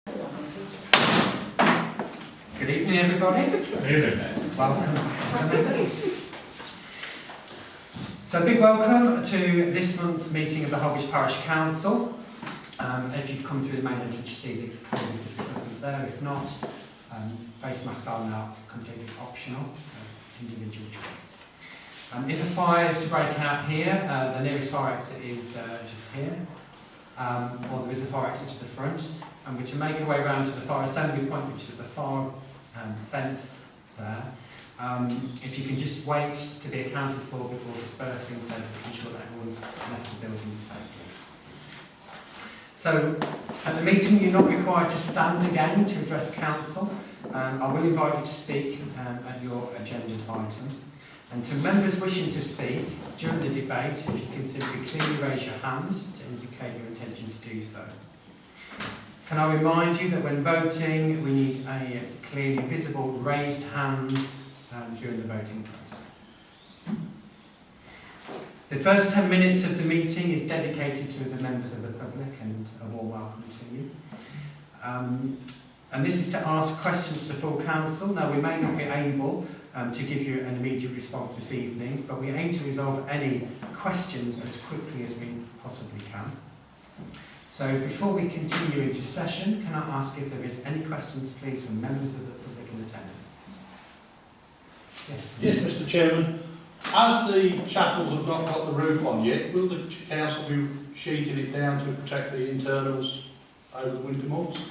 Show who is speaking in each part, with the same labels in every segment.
Speaker 1: Good evening, everybody.
Speaker 2: Good evening.
Speaker 1: Welcome to the Middle East. So, a big welcome to this month's meeting of the Holbridge Parish Council. If you've come through the main entrance, you see the COVID assessment there. If not, face masks are now completely optional, individual choice. If a fire is to break out here, the nearest fire exit is just here, or there is a fire exit to the front, and we're to make our way around to the fire assembly point, which is at the far fence there. If you can just wait to be accounted for before dispersing, so ensure that everyone's left the building safely. So, at the meeting, you're not required to stand again to address council. I will invite you to speak at your agenda item. And to members wishing to speak during the debate, if you can simply clearly raise your hand to indicate your intention to do so. Can I remind you that when voting, we need a clearly visible raised hand during the voting process. The first 10 minutes of the meeting is dedicated to the members of the public, and a warm welcome to you. And this is to ask questions to the full council. Now, we may not be able to give you an immediate response this evening, but we aim to resolve any questions as quickly as we possibly can. So before we continue into session, can I ask if there is any questions, please, from members of the public in attendance? Yes.
Speaker 2: Yes, Mr. Chairman. As the chapels have not got the roof on yet, will the council be sheeting it down to protect the internals over the winter months?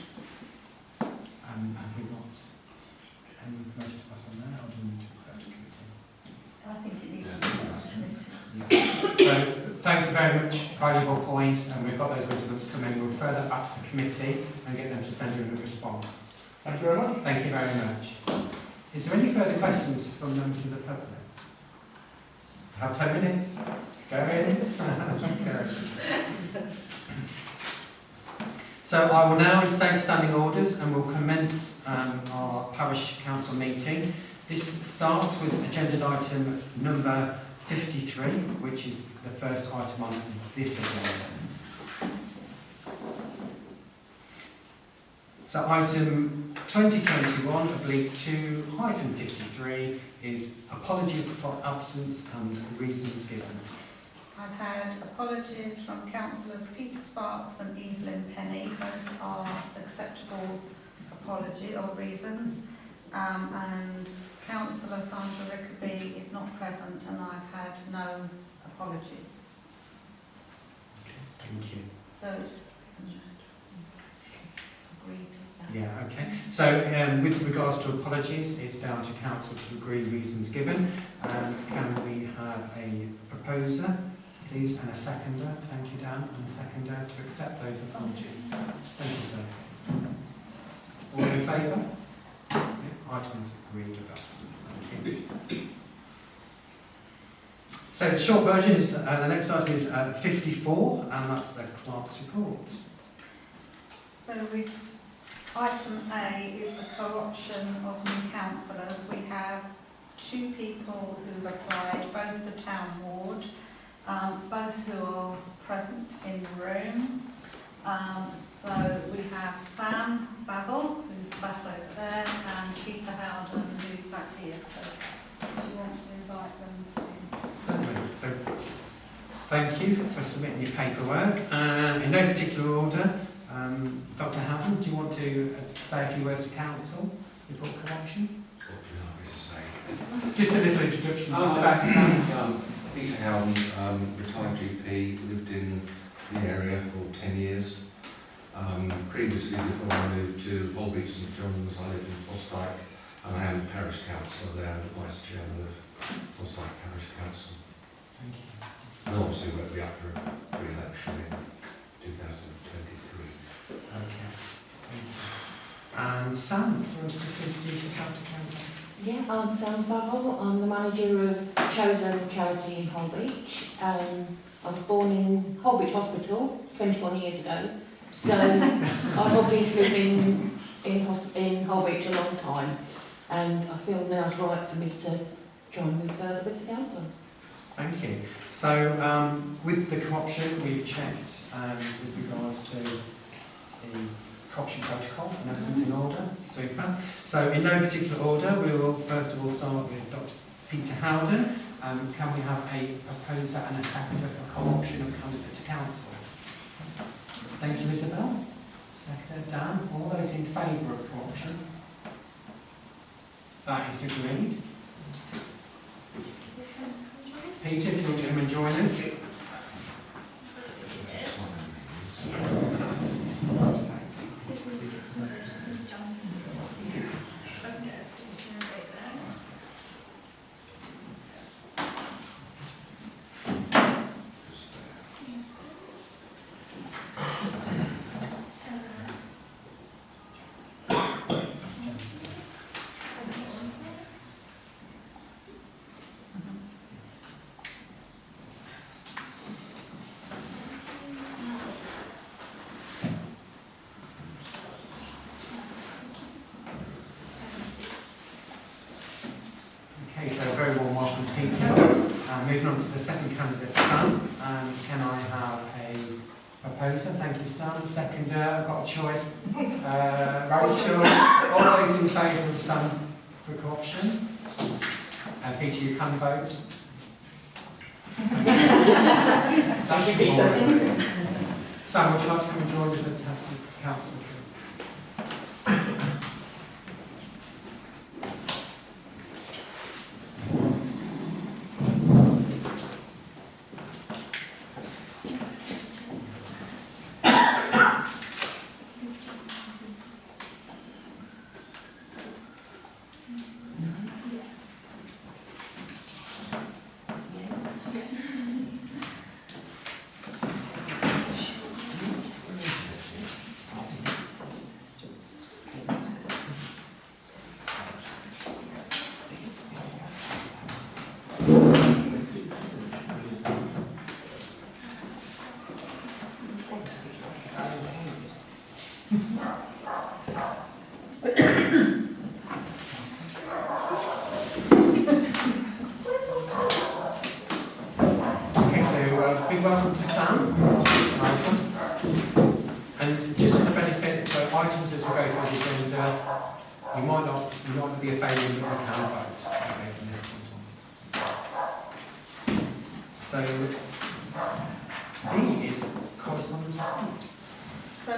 Speaker 1: Have we got any information to pass on there, or do we need to put that to committee?
Speaker 3: I think it needs to be committee.
Speaker 1: So, thank you very much, valuable point, and we've got those winter months coming. We'll refer that back to the committee and get them to send you a response.
Speaker 2: Thank you very much.
Speaker 1: Thank you very much. Is there any further questions from members of the public? Have 10 minutes. Go in. Go. So I will now instate standing orders and we'll commence our parish council meeting. This starts with agenda item number 53, which is the first item on this agenda. So item 2021/2-53 is apologies for absence and reasons given.
Speaker 3: I've had apologies from councillors Peter Sparks and Evelyn Penny. Those are acceptable apology or reasons. And councillor Sandra Rickaby is not present, and I've had no apologies.
Speaker 1: Thank you.
Speaker 3: So, agreed.
Speaker 1: Yeah, okay. So with regards to apologies, it's down to council to agree reasons given. Can we have a proposer, please, and a seconder? Thank you, Dan, and a seconder to accept those apologies. Thank you, sir. All in favour? Yeah, item agreed of absence. Thank you. So the short version is, the next item is 54, and that's the clerk's report.
Speaker 3: So item A is the co-option of new councillors. We have 2 people who've applied, both for town ward, both who are present in the room. So we have Sam Bavel, who's sat over there, and Peter Howden, who's sat here. So do you want to invite them to?
Speaker 1: Certainly. So, thank you for submitting your paperwork. In no particular order, Dr. Howden, do you want to say a few words to council before co-option?
Speaker 4: What can I say?
Speaker 1: Just a little introduction, just about yourself.
Speaker 4: Peter Howden, retired GP, lived in the area for 10 years. Previously, before I moved to Holbridge St John's, I lived in Fosdyke, and I am parish councillor there and the vice chairman of Fosdyke Parish Council.
Speaker 1: Thank you.
Speaker 4: And obviously we'll be up for re-election in 2023.
Speaker 1: Okay. Thank you. And Sam, do you want to just introduce yourself to council?
Speaker 5: Yeah, I'm Sam Bavel. I'm the manager of Chosen Charity in Holbridge. I was born in Holbridge Hospital 21 years ago, so I've obviously been in Holbridge a long time, and I feel now's right for me to try and move further with the council.
Speaker 1: Thank you. So with the co-option, we've checked with regards to the corruption protocol, and everything's in order. Super. So in no particular order, we will first of all start with Dr. Peter Howden. Can we have a proposer and a seconder for co-option of candidate to council? Thank you, Isabel. Seconder, Dan. All those in favour of co-option? That is agreed. Peter, if you want to come and join us. Okay, so a very warm welcome, Peter. Moving on to the second candidate, Sam. Can I have a proposer? Thank you, Sam. Seconder, I've got a choice. Rachel, all those in favour of Sam for co-option? Peter, you can vote. That's all. Sam, would you like to come and join us at the council? Big welcome to Sam. Welcome. And just for the benefit, so items as we go through the agenda, you might not be a favour, but you can vote. Okay, from this point on. So, B is correspondence received.
Speaker 3: So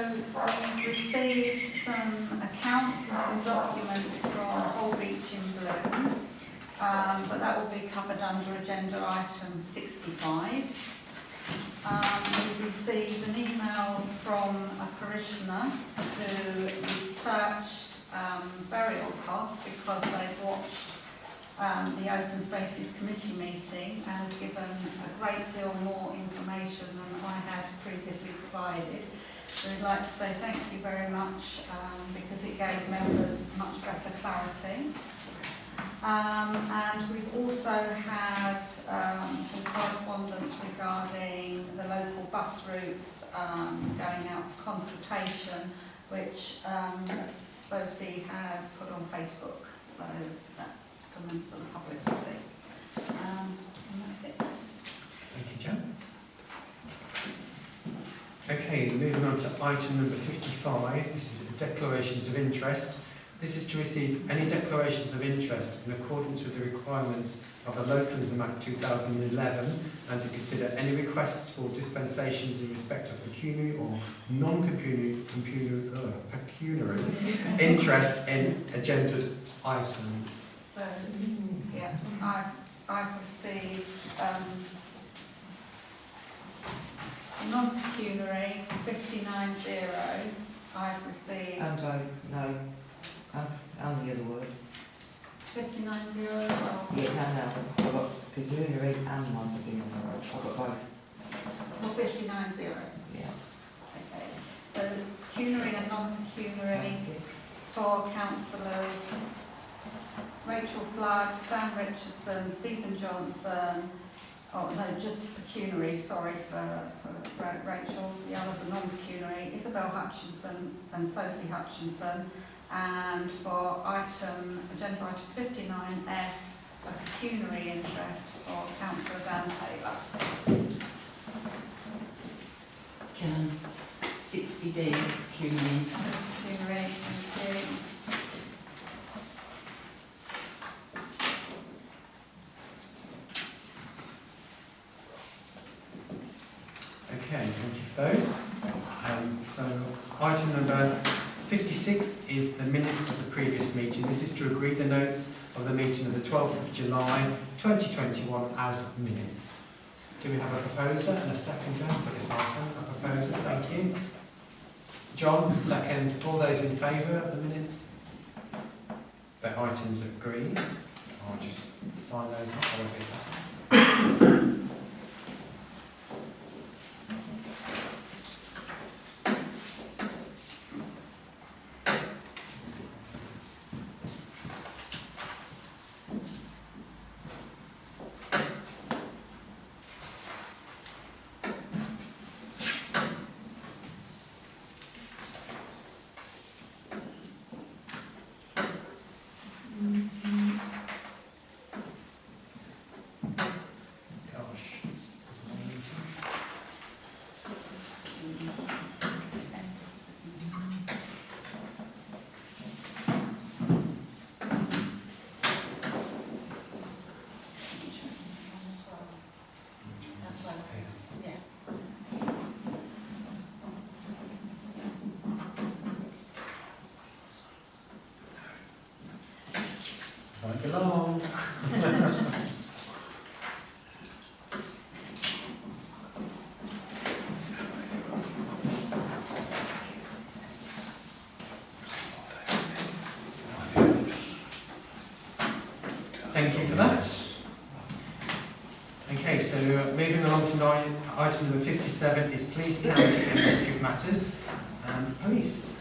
Speaker 3: we've received some accounts and some documents from Holbeach in Bloom, but that will be covered under agenda item 65. We've received an email from a parishioner who researched burial costs because they'd watched the Open Spaces Committee meeting and given a great deal more information than I had previously provided. So we'd like to say thank you very much because it gave members much better clarity. And we've also had some correspondence regarding the local bus routes going out for consultation, which Sophie has put on Facebook. So that's for members of the public to see. And that's it.
Speaker 1: Thank you, Jen. Okay, moving on to item number 55. This is declarations of interest. This is to receive any declarations of interest in accordance with the requirements of the Localism Act 2011 and to consider any requests for dispensations in respect of pecuniary or non-pecuniary interest in agendaed items.
Speaker 3: So, yeah, I've received non-pecuniary 590. I've received.
Speaker 6: And both, no. And the other word.
Speaker 3: 590 as well.
Speaker 6: Yeah, no. I've got pecuniary and non-pecuniary. I've got both.
Speaker 3: Well, 590.
Speaker 6: Yeah.
Speaker 3: Okay. So pecuniary and non-pecuniary for councillors Rachel Flood, Sam Richardson, Stephen Johnson. Oh no, just pecuniary. Sorry for Rachel. The others are non-pecuniary. Isabel Hutchinson and Sophie Hutchinson. And for agenda item 59F, a pecuniary interest for Councillor Dan Taylor.
Speaker 5: 60D, Cuny.
Speaker 3: Thank you.
Speaker 1: Okay, thank you for those. So item number 56 is the minutes of the previous meeting. This is to agree the notes of the meeting of the 12th of July 2021 as minutes. Do we have a proposer and a seconder for this item? A proposer, thank you. John, second. All those in favour of the minutes? The items agreed. I'll just sign those off. I won't be a second. Gosh. Won't be long. Thank you for that. Okay, so moving along to item number 57 is police, county and district matters. Police.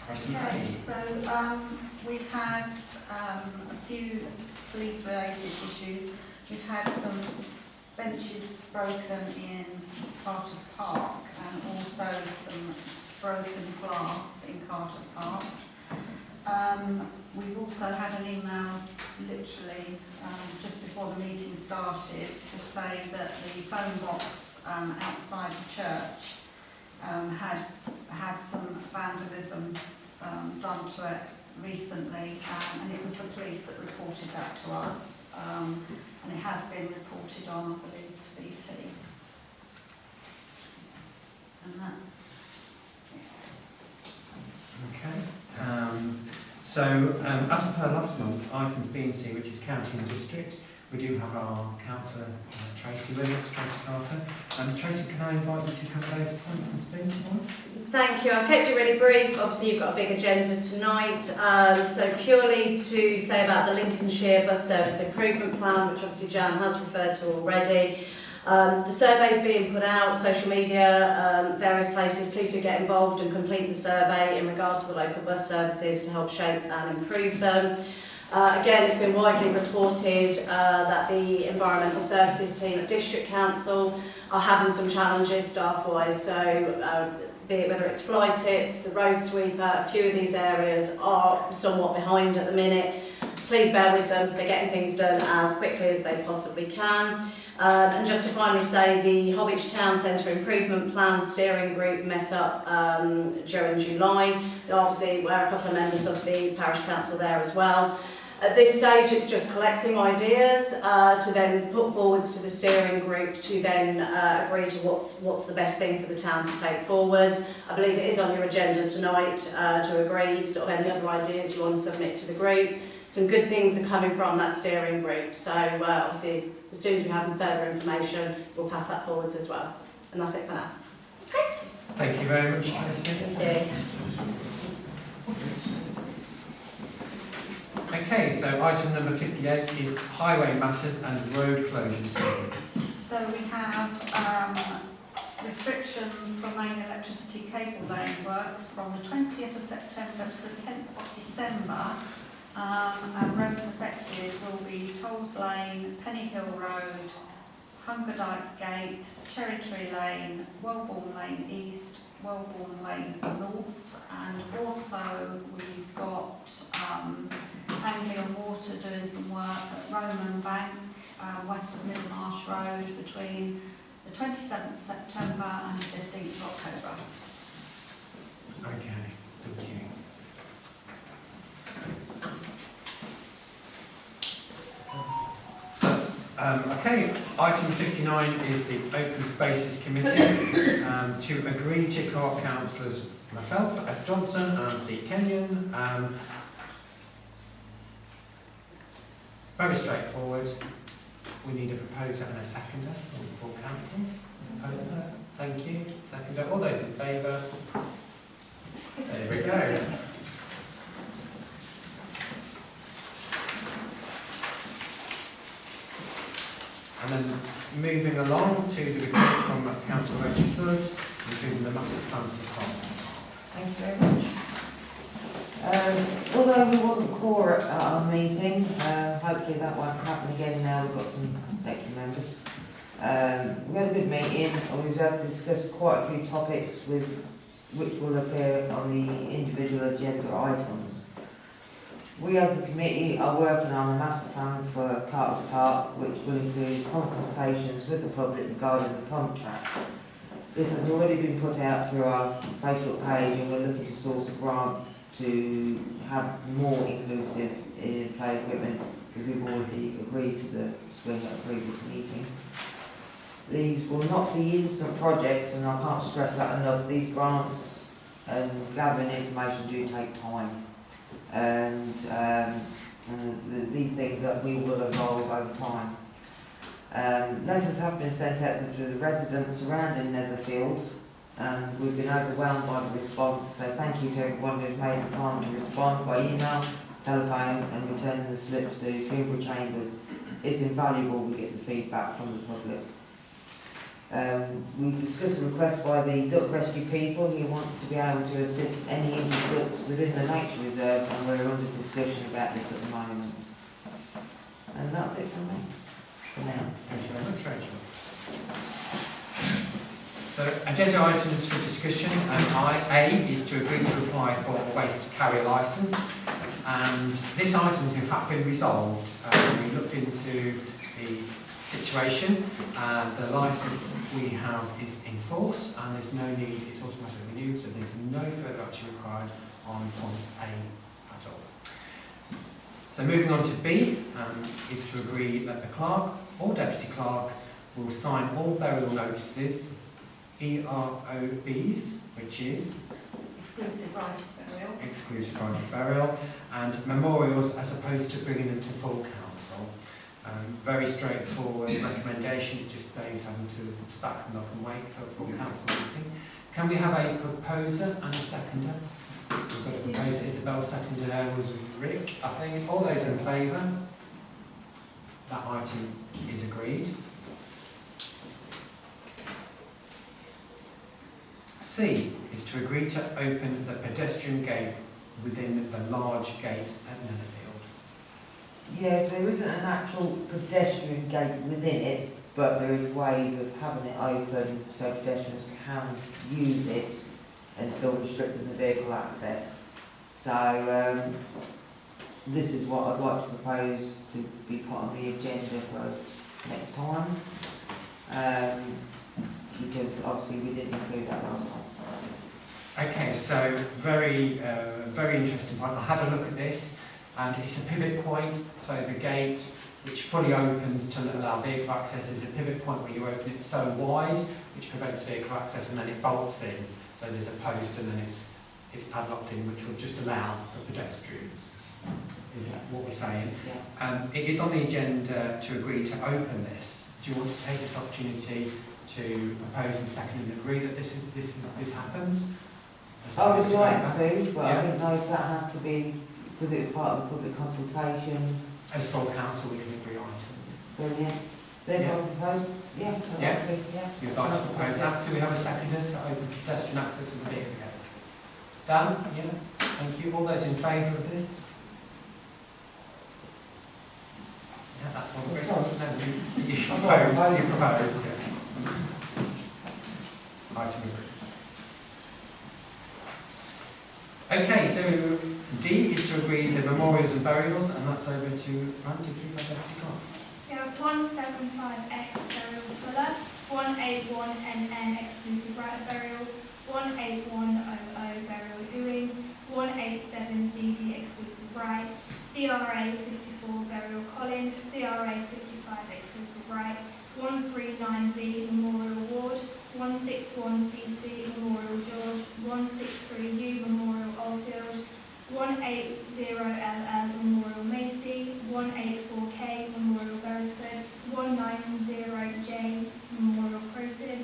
Speaker 1: Item
Speaker 3: Okay,
Speaker 1: A.
Speaker 3: so we've had a few police-related issues. We've had some benches broken in Carter Park and also some broken glass in Carter Park. We've also had an email literally just before the meeting started to say that the phone box outside the church had some vandalism done to it recently, and it was the police that reported that to us, and it has been reported on, I believe, to BT. And that's
Speaker 1: Okay. So, as per last month, items B and C, which is county and district, we do have our councillor Tracy with us, Tracy Carter. Tracy, can I invite you to cover those points and speak on?
Speaker 7: Thank you. I've kept it really brief. Obviously, you've got a big agenda tonight. So purely to say about the Lincolnshire Bus Service Improvement Plan, which obviously Jan has referred to already. The survey is being put out, social media, various places. Please do get involved and complete the survey in regards to the local bus services to help shape and improve them. Again, it's been widely reported that the environmental services team at District Council are having some challenges staff-wise. So be it whether it's fly tips, the road sweeper, a few of these areas are somewhat behind at the minute. Please bear with them. They're getting things done as quickly as they possibly can. And just to finally say, the Holwich Town Centre Improvement Plan Steering Group met up during July. Obviously, we're a couple of members of the Parish Council there as well. At this stage, it's just collecting ideas to then put forwards to the steering group to then agree to what's the best thing for the town to take forward. I believe it is on your agenda tonight to agree sort of any other ideas you want to submit to the group. Some good things are coming from that steering group, so obviously as soon as we have further information, we'll pass that forwards as well. And that's it for now. Okay.
Speaker 1: Thank you very much, Tracy.
Speaker 7: Thank you.
Speaker 1: Okay, so item number 58 is highway matters and road closures.
Speaker 3: So we have restrictions for main electricity cable laying works from the 20th of September to the 10th of December. And roads affected will be Tolls Lane, Penny Hill Road, Hungerdyke Gate, Cherry Tree Lane, Wellbourne Lane East, Wellbourne Lane North, and also we've got Anglian Water doing some work at Roman Bank, west of Middlemarsh Road, between the 27th of September and the 15th of October.
Speaker 1: Okay, thank you. So, okay, item 59 is the Open Spaces Committee to agree to co-op councillors, myself, S. Johnson and Steve Kenyon. Very straightforward. We need a proposer and a seconder on the full council. Proposer, thank you. Seconder, all those in favour? There we go. And then moving along to the report from Councillor Rachel Flood, including the master plan for Carter's Park.
Speaker 6: Thank you very much. Although we wasn't core at our meeting, hopefully that won't happen again now we've got some extra members. We had a good meeting and we've had to discuss quite a few topics which will appear on the individual agenda items. We as the committee are working on a master plan for Carter's Park which will include consultations with the public regarding the pump track. This has already been put out through our Facebook page and we're looking to source a grant to have more inclusive play equipment because we've already agreed to the swing at a previous meeting. These will not be instant projects and I can't stress that enough. These grants and gathering information do take time and these things that we will evolve over time. Letters have been sent out to the residents surrounding Netherfields and we've been overwhelmed by the response, so thank you to everyone who's made the time to respond by email, telephone and returning the slips to Coombra Chambers. It's invaluable we get the feedback from the public. We discussed a request by the duck rescue people who want to be able to assist any injured ducks within the nature reserve and we're under discussion about this at the moment. And that's it from me for now.
Speaker 1: Thank you very much, Rachel. So, agenda items for discussion, A is to agree to apply for a waste carrier licence, and this item has in fact been resolved. We looked into the situation, the licence we have is in force, and there's no need, it's automatically renewed, so there's no further action required on point A at all. So moving on to B, is to agree that the clerk or deputy clerk will sign all burial notices, EROBs, which is
Speaker 3: Exclusive right of burial.
Speaker 1: exclusive right of burial, and memorials as opposed to bringing them to full council. Very straightforward recommendation, it just saves having to stack them up and wait for a full council meeting. Can we have a proposer and a seconder? We've got a proposer, Isabel, seconder was Rick, I think. All those in favour? That item is agreed. C is to agree to open the pedestrian gate within the large gates at Netherfield.
Speaker 6: Yeah, there isn't an actual pedestrian gate within it, but there is ways of having it open so pedestrians can use it and still restricting the vehicle access. So this is what I'd like to propose to be part of the agenda for next time, because obviously we didn't include that last time.
Speaker 1: Okay, so very interesting point. I had a look at this, and it's a pivot point. So the gate, which fully opens to allow vehicle access, there's a pivot point where you open it so wide, which prevents vehicle access, and then it bolts in. So there's a post, and then it's padlocked in, which will just allow the pedestrians. Is what we're saying.
Speaker 6: Yeah.
Speaker 1: It is on the agenda to agree to open this. Do you want to take this opportunity to propose and second and agree that this happens?
Speaker 6: I would like to, but
Speaker 1: Yeah.
Speaker 6: I didn't know if that had to be, because it was part of the public consultation.
Speaker 1: As full council, we can agree items.
Speaker 6: Brilliant. Then
Speaker 1: Yeah.
Speaker 6: I propose, yeah, I'd
Speaker 1: Yeah.
Speaker 6: like to, yeah.
Speaker 1: You'd like to propose that? Do we have a seconder to open pedestrian access to the vehicle gate? Dan? Yeah. Thank you. All those in favour of this? Yeah, that's all agreed.
Speaker 6: Sorry.
Speaker 1: No, you
Speaker 6: I'm not
Speaker 1: proposed. You
Speaker 6: proposing.
Speaker 1: proposed. Yeah. Item agreed. Okay, so D is to agree the memorials and burials, and that's over to Randy, please identify.
Speaker 8: We have 175X burial Fuller, 181NN exclusive right of burial, 18100 burial doing, 187 DD exclusive right, CRA 54 burial Colin, CRA 55 exclusive right, 139V memorial ward, 161CC memorial George, 163U memorial Oldfield, 180LL memorial Macy, 184K memorial Beresford, 190J memorial Crowson,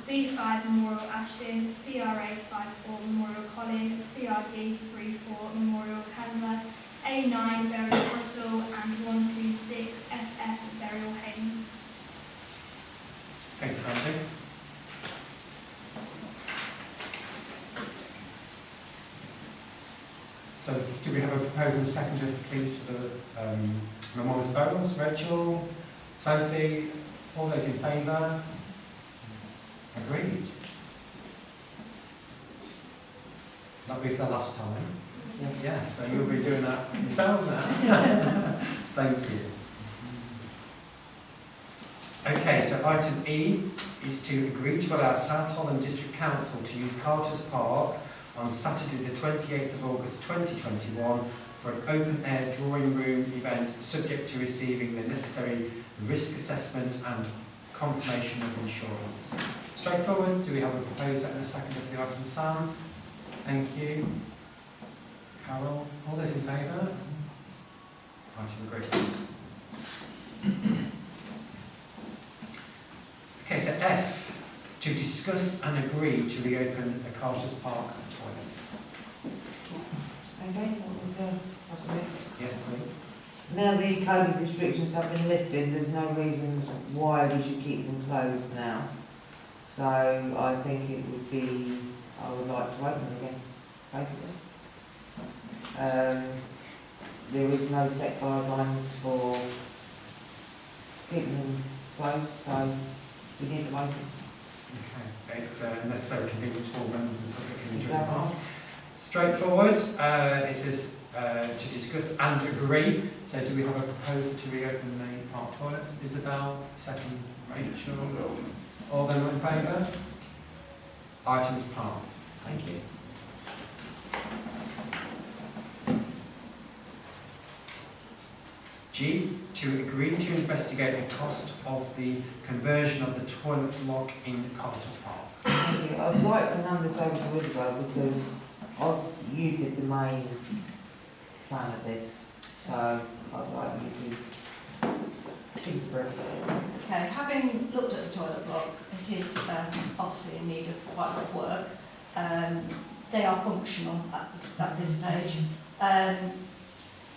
Speaker 8: B5 memorial Ashton, CRA 54 memorial Colin, CRD 34 memorial Candler, A9 burial Russell, and 126 FF burial Haynes.
Speaker 1: Thank you, Andy. So, do we have a proposal and seconder, please, for the memorials and burials? Rachel, Sophie, all those in favour? Agreed. That'll be for the last time. Yes, so you'll be doing that yourselves now. Thank you. Okay, so item E is to agree to allow South Holland District Council to use Carter's Park on Saturday the 28th of August 2021 for an open-air drawing room event subject to receiving the necessary risk assessment and confirmation of insurance. Straightforward. Do we have a proposer and a seconder for the item? Sam? Thank you. Carol? All those in favour? Item agreed. Okay, so F, to discuss and agree to reopen the Carter's Park toilets.
Speaker 6: Okay, what was the possibility?
Speaker 1: Yes, please.
Speaker 6: Now the COVID restrictions have been lifted, there's no reason why we should keep them closed now. So I think it would be, I would like to open them again, basically. There is no set guidelines for keeping them closed, so we need them open.
Speaker 1: Okay, it's a necessary convenience for members of the public in the
Speaker 6: Exactly.
Speaker 1: park. Straightforward. It says to discuss and agree. So do we have a proposal to reopen the park toilets? Isabel, second. Rachel. All them in favour? Items passed. Thank you. G, to agree to investigate the cost of the conversion of the toilet block in Carter's Park.
Speaker 6: Thank you. I'd like to hand this over to Isabel because you did the main plan of this, so I'd like you to give us a brief.
Speaker 9: Okay, having looked at the toilet block, it is obviously in need of quite a lot of work. They are functional at this stage.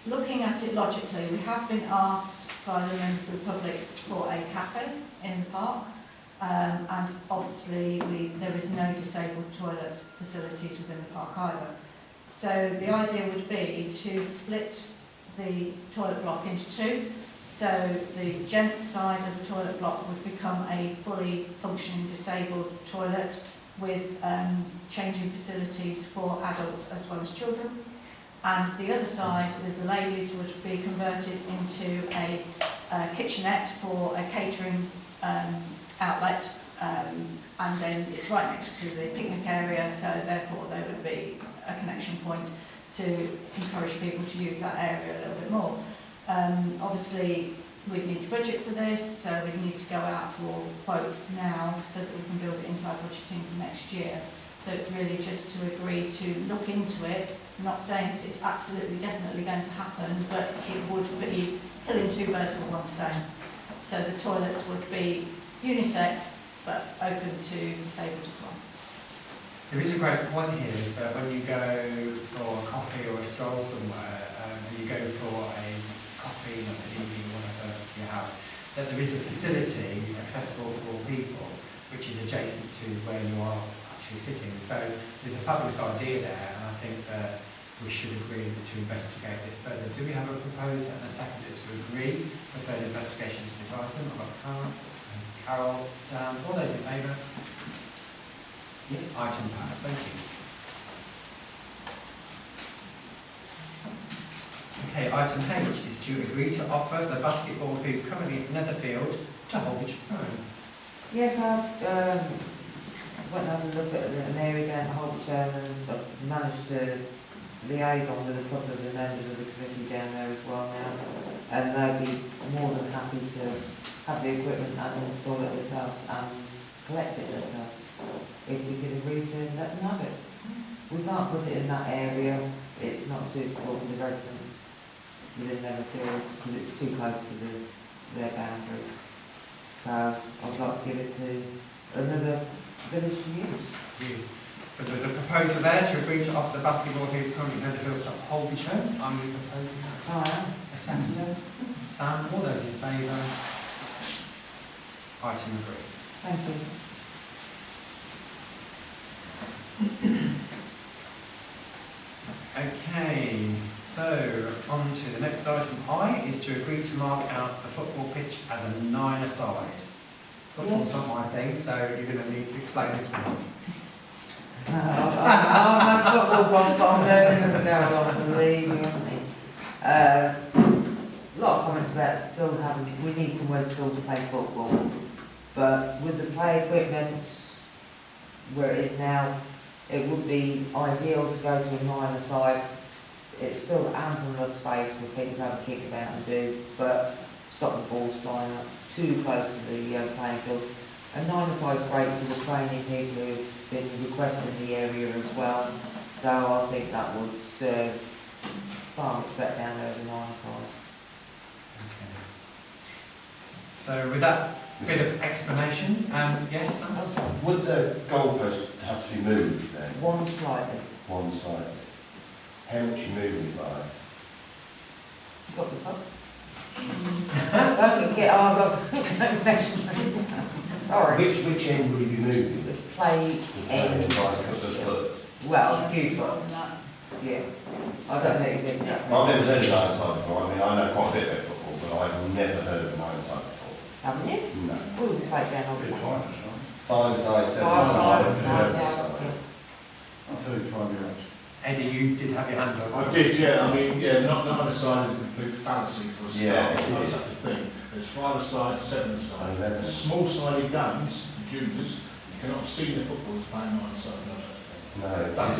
Speaker 9: Looking at it logically, we have been asked by the members of the public for a cafe in the park, and obviously there is no disabled toilet facilities within the park either. So the idea would be to split the toilet block into two. So the gents side of the toilet block would become a fully functioning disabled toilet with changing facilities for adults as well as children. And the other side, with the ladies, would be converted into a kitchenette for a catering outlet, and then it's right next to the picnic area, so therefore there would be a connection point to encourage people to use that area a little bit more. Obviously, we'd need to budget for this, so we need to go out for quotes now so that we can build it into our budgeting for next year. So it's really just to agree to look into it. I'm not saying that it's absolutely definitely going to happen, but it would be killing two birds with one stone. So the toilets would be unisex, but open to disabled as well.
Speaker 1: There is a great point here, is that when you go for a coffee or a stroll somewhere, and you go for a coffee, not an evening, whatever you have, that there is a facility accessible for all people, which is adjacent to where you are actually sitting. So there's a fabulous idea there, and I think that we should agree to investigate this further. Do we have a proposer and a seconder to agree for further investigation to this item? I've got Carol, Dan, all those in favour? Yeah, item passed. Thank you. Okay, item H is to agree to offer the basketball hoop currently at Netherfield to Holbridge Home.
Speaker 6: Yes, I've went and had a look at an area down at Holtstone and I've managed to liaison with a couple of the members of the committee down there as well now. And they'd be more than happy to have the equipment and install it themselves and collect it themselves, if we could agree to let them have it. We can't put it in that area, it's not suitable for the residents within their fields because it's too close to their boundaries. So I'd like to give it to another village to use.
Speaker 1: So there's a proposal there to agree to offer the basketball hoop currently in the Hilltop Holby show. I'm proposing that.
Speaker 6: I am.
Speaker 1: A seconder. Sam, all those in favour? Item agreed.
Speaker 6: Thank you.
Speaker 1: Okay, so on to the next item I is to agree to mark out the football pitch as a 9-a-side. Football's not my thing, so you're going to need to explain this one.
Speaker 6: I'm a football bomb, but I'm learning as I go along, believe me. A lot of comments about still having, we need somewhere still to play football, but with the play equipment where it is now, it would be ideal to go to a 9-a-side. It's still ample enough space for people to have a kick about and do, but stop the balls flying up too close to the playing field. A 9-a-side is great for the training people who've been requesting the area as well, so I think that would serve far much better down there as a 9-a-side.
Speaker 1: Okay. So with that bit of explanation, yes, Sam?
Speaker 10: Would the goalpost have to be moved then?
Speaker 6: One slightly.
Speaker 10: One side? How much you moving it by?
Speaker 6: Got the fuck? Don't get hard up measurements. Sorry.
Speaker 10: Which end will you be moving?
Speaker 6: The play end.
Speaker 10: By a couple of foot?
Speaker 6: Well, a few foot. Yeah. I don't know exactly.
Speaker 10: I've never heard of 9-a-side before. I mean, I know quite a bit about football, but I've never heard of 9-a-side before.
Speaker 6: Haven't you?
Speaker 10: No.
Speaker 6: We'll play it down on the
Speaker 10: 5-a-side, 7-a-side, 11-a-side.
Speaker 11: I've heard private house.
Speaker 1: Eddie, you did have your hand up.
Speaker 11: I did, yeah. I mean, yeah, not 9-a-side is a complete fallacy for a start.
Speaker 10: Yeah, it
Speaker 11: It's not
Speaker 10: is.
Speaker 11: such a thing. There's 5-a-side, 7-a-side.
Speaker 10: 11.
Speaker 11: Small-sided games, juniors, you cannot see the footballers playing 9-a-side, no such a thing.
Speaker 10: No.
Speaker 11: That's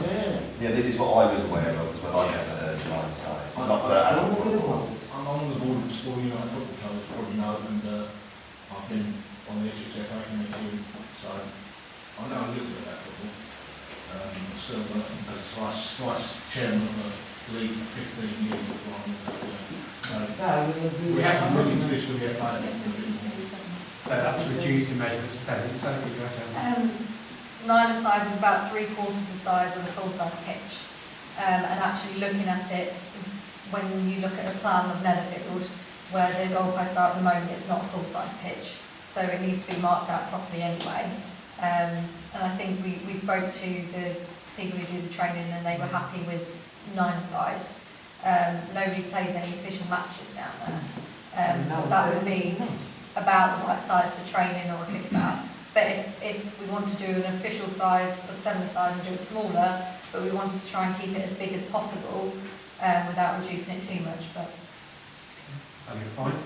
Speaker 10: This is what I was aware of, but I never heard of 9-a-side. Not for adult football.
Speaker 11: I'm on the board of the School United Football Club, as you probably know, and I've been on the SXFA committee, so I know a little bit about football. Still as vice chairman of the league for 15 years before I moved up there. We have to look into this with the FA.
Speaker 1: So that's reducing measurements to 7. So if you go to
Speaker 12: 9-a-side was about 3/4 the size of a full-size pitch. And actually looking at it, when you look at a plan of Netherfield, where the goalposts are at the moment, it's not a full-size pitch. So it needs to be marked out properly anyway. And I think we spoke to the people who do the training and they were happy with 9-a-side. Nobody plays any official matches down there. That would be about the right size for training or a kickabout. But if we want to do an official size of 7-a-side and do it smaller, but we wanted to try and keep it as big as possible without reducing it too much. But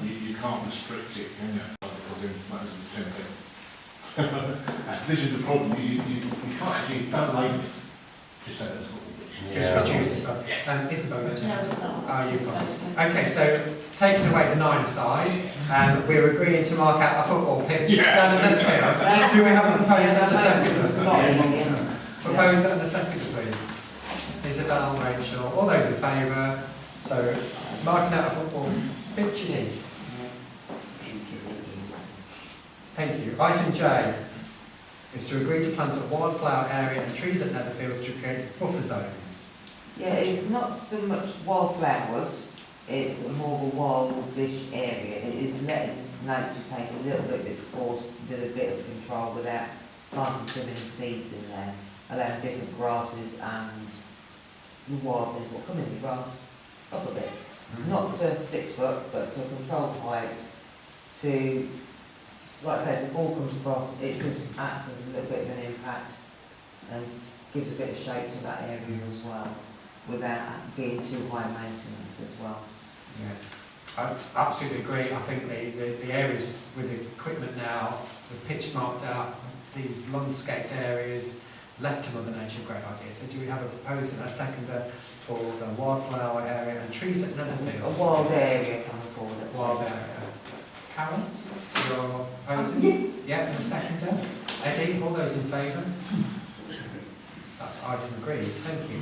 Speaker 11: You can't restrict it, can you? Because in matters of template. This is the problem. You can't actually don't label it. Just as a football pitch.
Speaker 1: just reduce this up. Isabel, go to
Speaker 5: No, it's not.
Speaker 1: Oh, you've got it. Okay, so taking away the 9-a-side, we're agreeing to mark out a football pitch down the Netherfield. Do we have a proposer and a seconder? Proposer and a seconder, please. Isabel, Rachel, all those in favour. So marking out a football pitch it is. Thank you. Item J is to agree to plant a wildflower area and trees at Netherfields to create buffer zones.
Speaker 6: Yeah, it's not so much wildflowers, it's more of a wildish area. It is letting nature take a little bit of its course with a bit of control without planting too many seeds in there, allowing different grasses and the wild things will come in the grass up a bit. Not to 6 foot, but to a controlled height to, like I say, if the ball comes across, it just acts as a little bit of an impact and gives a bit of shape to that area as well, without being too high maintenance as well.
Speaker 1: Yeah, I absolutely agree. I think the areas with the equipment now, the pitch marked out, these landscaped areas left to Mother Nature, great idea. So do we have a proposer and a seconder for the wildflower area and trees at Netherfield?
Speaker 6: A wild area, can I call it?
Speaker 1: Wild area. Karen, you're proposing? Yeah, and a seconder. Eddie, all those in favour? That's item agreed, thank you.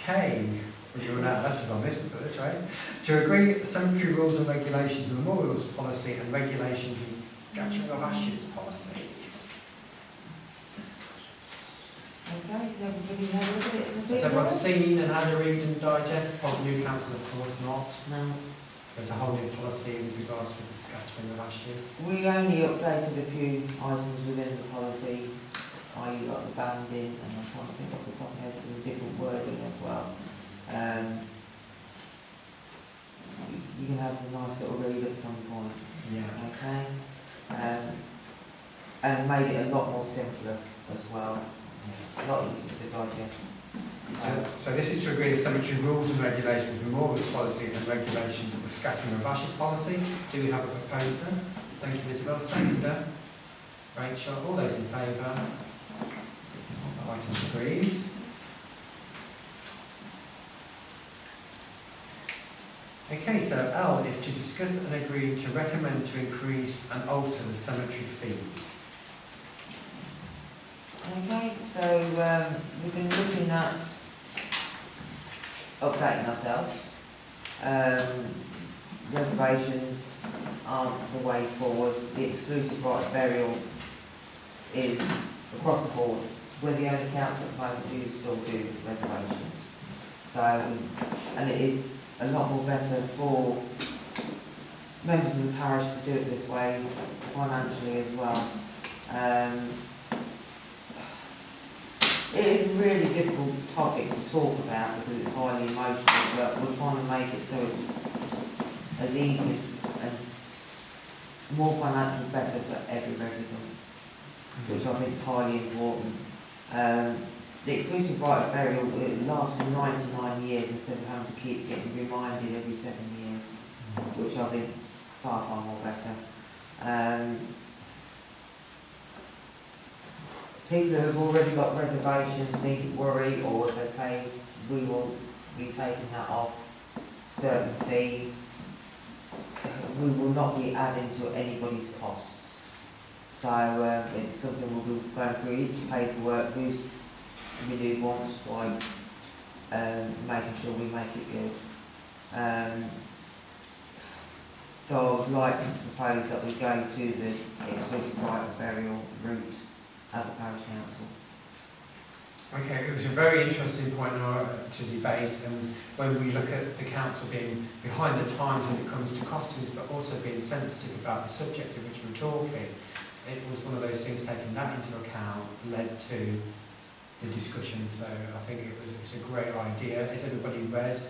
Speaker 1: Okay, well, you're now letters on this, but that's right. To agree cemetery rules and regulations, memorials policy and regulations and scattering of ashes policy.
Speaker 6: Okay, does everybody have a look at it?
Speaker 1: Has everyone seen and had a read and digest? Probably new council, of course not.
Speaker 6: No.
Speaker 1: There's a whole new policy with regards to the scattering of ashes.
Speaker 6: We only updated a few items within the policy, i.e. like the banding, and I'm trying to think off the top of my head some different wording as well. You can have a nice little read at some point.
Speaker 1: Yeah.
Speaker 6: Okay. And made it a lot more simpler as well. A lot easier to digest.
Speaker 1: So this is to agree the cemetery rules and regulations, memorials policy and regulations of the scattering of ashes policy. Do we have a proposer? Thank you, Isabel. Seconder. Rachel. All those in favour? Items agreed. Okay, so L is to discuss and agree to recommend to increase and alter the cemetery fees.
Speaker 6: Okay, so we've been looking at updating ourselves. Reservations aren't the way forward. The exclusive right of burial is across the board. We're the only council at the moment who still do reservations. So, and it is a lot more better for members of the parish to do it this way, financially as well. It is a really difficult topic to talk about because it's highly emotional, but we're trying to make it so it's as easy and more financially better for every resident, which I think is highly important. The exclusive right of burial, it lasts for 99 years instead of having to keep getting reminded every 7 years, which I think is far, far more better. People who have already got reservations needn't worry, or if they pay, we will be taking that off certain fees. We will not be adding to anybody's costs. So it's something we'll be going through each paperwork, who's renewed once, twice, making sure we make it good. So I would like to propose that we go to the exclusive right of burial route as a parish council.
Speaker 1: Okay, it was a very interesting point to debate, and when we look at the council being behind the times when it comes to costings, but also being sensitive about the subject of which we're talking, it was one of those things, taking that into account led to the discussion. So I think it's a great idea. Has everybody read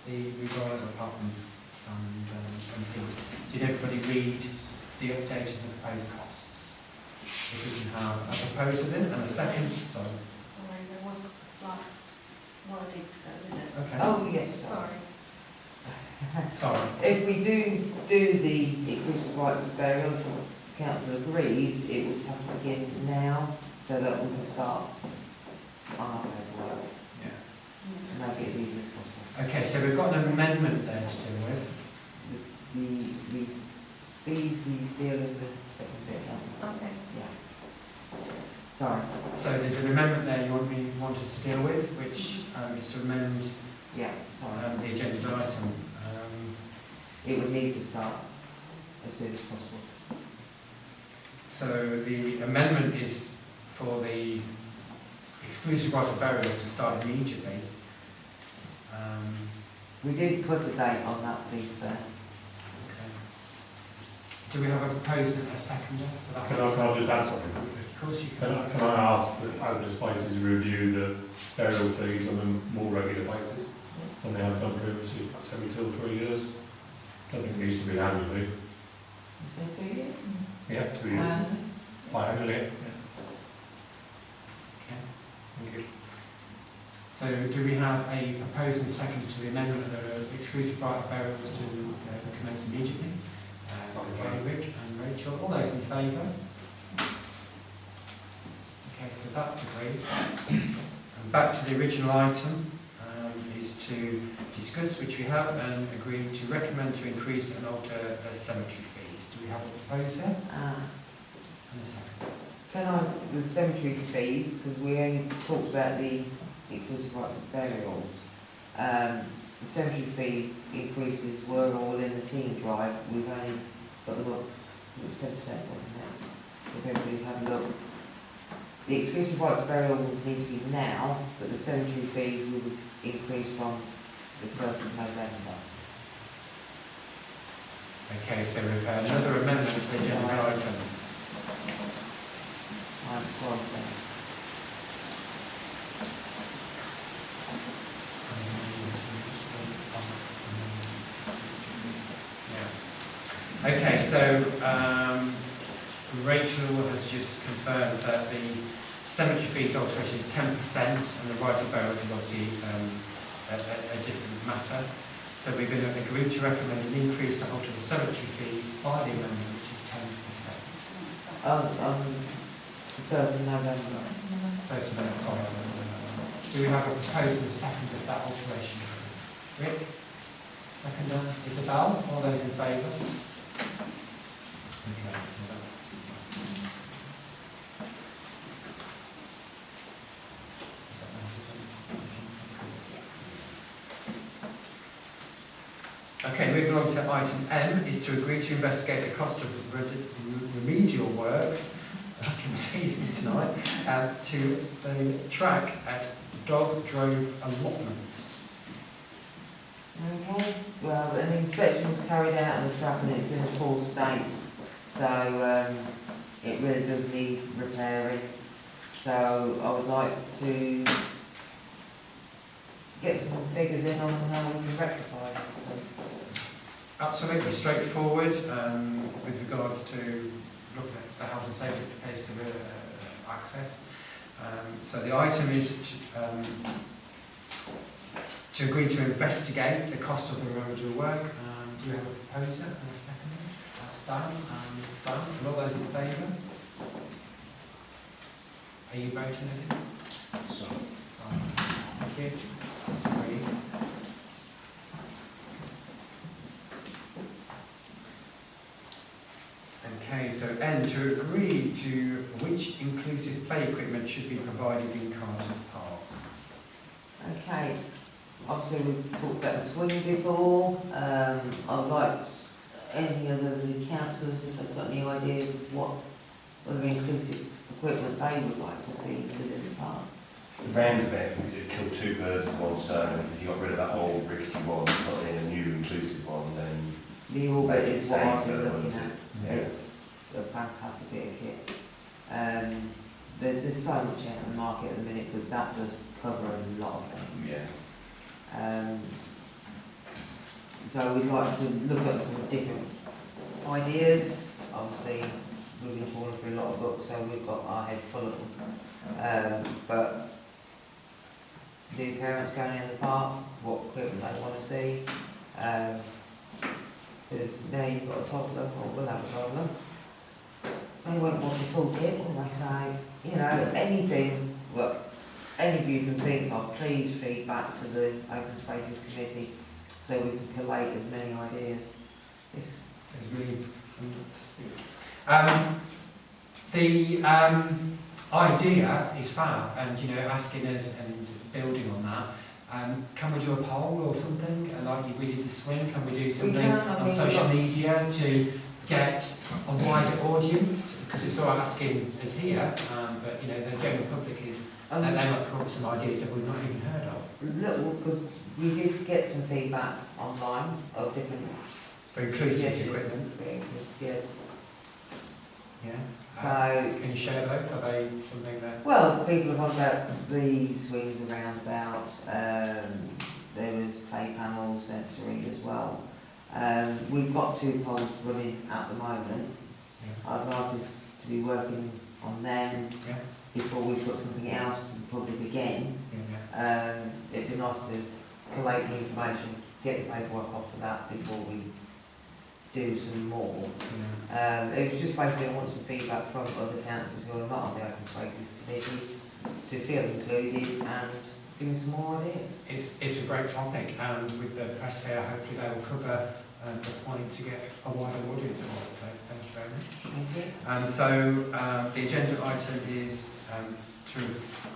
Speaker 1: the regard, apart from Sam and Pete? Did everybody read the updated and proposed costs? If we can have a proposer then and a second. Sorry,
Speaker 3: there was a slight wording to go with it.
Speaker 1: Okay.
Speaker 6: Oh, yes.
Speaker 3: Sorry.
Speaker 1: Sorry.
Speaker 6: If we do the exclusive rights of burial, if the council agrees, it would have to begin now so that we can start on our paperwork
Speaker 1: Yeah.
Speaker 6: to make it as easy as possible.
Speaker 1: Okay, so we've got an amendment there to deal with.
Speaker 6: The fees we deal in the second bit, don't we?
Speaker 3: Okay.
Speaker 6: Yeah. Sorry.
Speaker 1: So there's an amendment there you want us to deal with, which is to amend
Speaker 6: Yeah, sorry.
Speaker 1: the agenda item.
Speaker 6: It would need to start as soon as possible.
Speaker 1: So the amendment is for the exclusive right of burial to start immediately.
Speaker 6: We did put a date on that piece there.
Speaker 1: Okay. Do we have a proposer and a seconder for that?
Speaker 13: Can I just add something quickly?
Speaker 1: Of course you
Speaker 13: Can I ask that owners places review the burial fees on a more regular basis than they have done previously, perhaps every 2 or 3 years? I think it needs to be annually.
Speaker 6: You say 2 years?
Speaker 13: Yeah, 2 years. Biannually. Yeah.
Speaker 1: Okay, thank you. So do we have a proposal and seconder to the amendment of the exclusive right of burials to commence immediately? Okay, Rick and Rachel, all those in favour? Okay, so that's agreed. And back to the original item, is to discuss, which we have, and agree to recommend to increase and alter the cemetery fees. Do we have a proposer? And a second.
Speaker 6: Can I, the cemetery fees, because we only talked about the exclusive rights of burials. The cemetery fees increases were all in the team drive. We've only got them up, it was 10%, wasn't it? If everybody's had a look. The exclusive rights of burial would need to be now, but the cemetery fees will increase from the 1st of November.
Speaker 1: Okay, so we've another amendment to the agenda item.
Speaker 6: I'm scrolling down.
Speaker 1: Yeah. Okay, so Rachel has just confirmed that the cemetery fees alteration is 10% and the right of burials is obviously a different matter. So we're going to agree to recommend an increase to alter the cemetery fees by the amendment, which is 10%.
Speaker 6: The 1st of November.
Speaker 1: First amendment, sorry. Do we have a proposal and second of that alteration, please? Rick? Seconder? Isabel? All those in favour? Okay, so that's okay, moving on to item M is to agree to investigate the cost of remedial works tonight to the track at Dog Drove allotments.
Speaker 6: Okay, well, an inspection was carried out on the track and it's in a poor state, so it really does need repairing. So I would like to get some figures in on how we can rectify this, please.
Speaker 1: Absolutely straightforward with regards to looking at the health and safety case of access. So the item is to agree to investigate the cost of the remedial work. Do we have a proposer and a seconder? That's done. Done. And all those in favour? Are you voting again?
Speaker 11: Sorry.
Speaker 1: Thank you. That's agreed. Okay, so N, to agree to which inclusive play equipment should be provided in Carter's Park.
Speaker 6: Okay, obviously we've talked about the swing before. I'd like any other the councillors, if they've got any ideas of what other inclusive equipment they would like to see within the park.
Speaker 10: The roundabout, because it killed two birds with one stone. If you got rid of that old rickety one, put in a new inclusive one, then
Speaker 6: The orbit
Speaker 10: make it
Speaker 6: is what I've
Speaker 10: safer,
Speaker 6: been looking
Speaker 10: wouldn't
Speaker 6: at.
Speaker 10: it? Yeah.
Speaker 6: It's a fantastic bit of kit. There's so much out in the market at the minute, but that does cover a lot of things.
Speaker 10: Yeah.
Speaker 6: So we'd like to look at some different ideas. Obviously, we've been trawling through a lot of books, so we've got our head full of them. But the parents going in the park, what equipment they want to see. Because now you've got a toddler, or we'll have a toddler. They won't want the full kit, will they? So, you know, anything that any of you can think of, please feed back to the Open Spaces Committee so we can collate as many ideas.
Speaker 1: It's really to speak. The idea is fab, and you know, asking us and building on that. Can we do a poll or something like we did the swing? Can we do something on social media to get a wider audience? Because it's all right asking us here, but you know, the general public is they might come up with some ideas that we've not even heard of.
Speaker 6: Look, because we did get some feedback online of different
Speaker 1: For inclusive equipment.
Speaker 6: Yeah.
Speaker 1: Yeah.
Speaker 6: So,
Speaker 1: can you share those? Are they something that?
Speaker 6: well, people have talked about the swings around about. There was play panels, sensory as well. We've got 2 polls running at the moment.
Speaker 1: Yeah.
Speaker 6: I'd like us to be working on them before we put something else to the public again. It'd be nice to collate the information, get the paperwork off of that before we do some more. It was just basically I want some feedback from other councillors who are not on the Open Spaces Committee to feel included and give me some more ideas.
Speaker 1: It's a great topic, and with the press here, hopefully they will cover the point to get a wider audience on it. So thank you very much.
Speaker 6: Thank you.
Speaker 1: And so the agenda item is to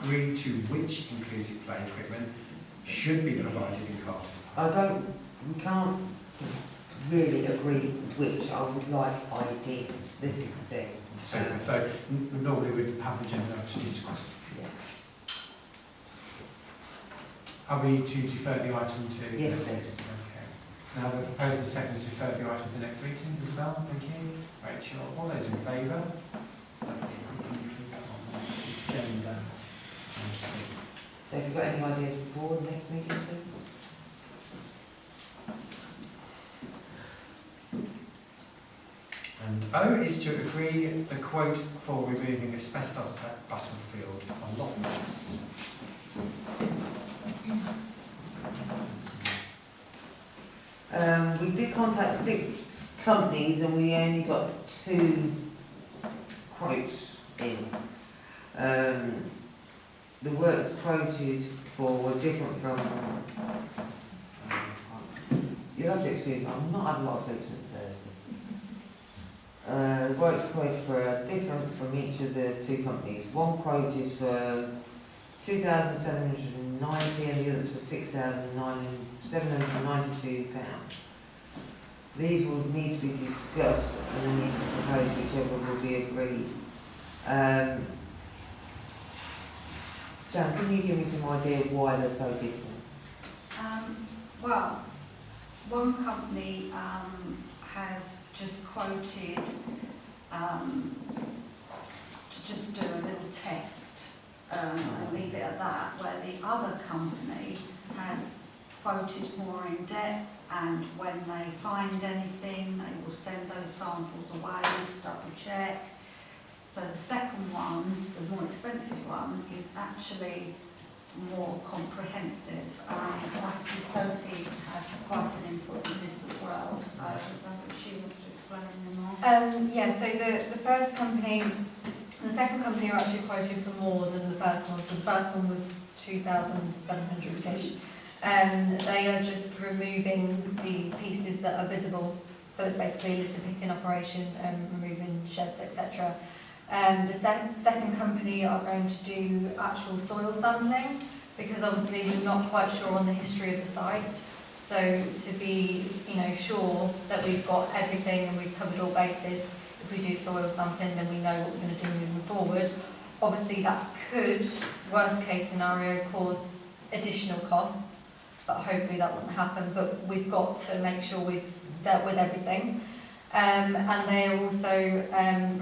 Speaker 1: agree to which inclusive play equipment should be provided in Carter's.
Speaker 6: We can't really agree which. I would like ideas. This is the thing.
Speaker 1: So normally we'd have the agenda to discuss.
Speaker 6: Yes.
Speaker 1: Are we to defer the item to?
Speaker 6: Yes, please.
Speaker 1: Okay. Now the proposal is second to defer the item to the next meeting. Isabel, thank you. Rachel, all those in favour? Agenda.
Speaker 6: So have you got any ideas before the next meeting, please?
Speaker 1: And O is to agree the quote for removing asbestos at Battlefield allotments.
Speaker 6: We did contact 6 companies and we only got 2 quotes in. The works quoted for were different from... You'll have to excuse me, I've not had a lot of sleep since Thursday. The works quoted for are different from each of the 2 companies. One quote is for £2,790 and the other's for £6,792. These will need to be discussed and then you can propose whichever will be agreed. Jan, can you give me some idea of why they're so different?
Speaker 3: Well, one company has just quoted to just do a little test and leave it at that, where the other company has quoted more in depth, and when they find anything they will send those samples away to double check. So the second one, the more expensive one, is actually more comprehensive. Obviously Sophie had quite an input in this as well, so I don't know if she wants to explain any more.
Speaker 12: Yeah, so the first company, the second company are actually quoted for more than the first one. So the first one was 2,700-ish. They are just removing the pieces that are visible. So it's basically a litter picking operation, removing sheds, etc. The second company are going to do actual soil sampling, because obviously we're not quite sure on the history of the site. So to be, sure that we've got everything and we've covered all bases, if we do soil sampling, then we know what we're going to do moving forward. Obviously that could, worst case scenario, cause additional costs, but hopefully that wouldn't happen. But we've got to make sure we've dealt with everything. And they are also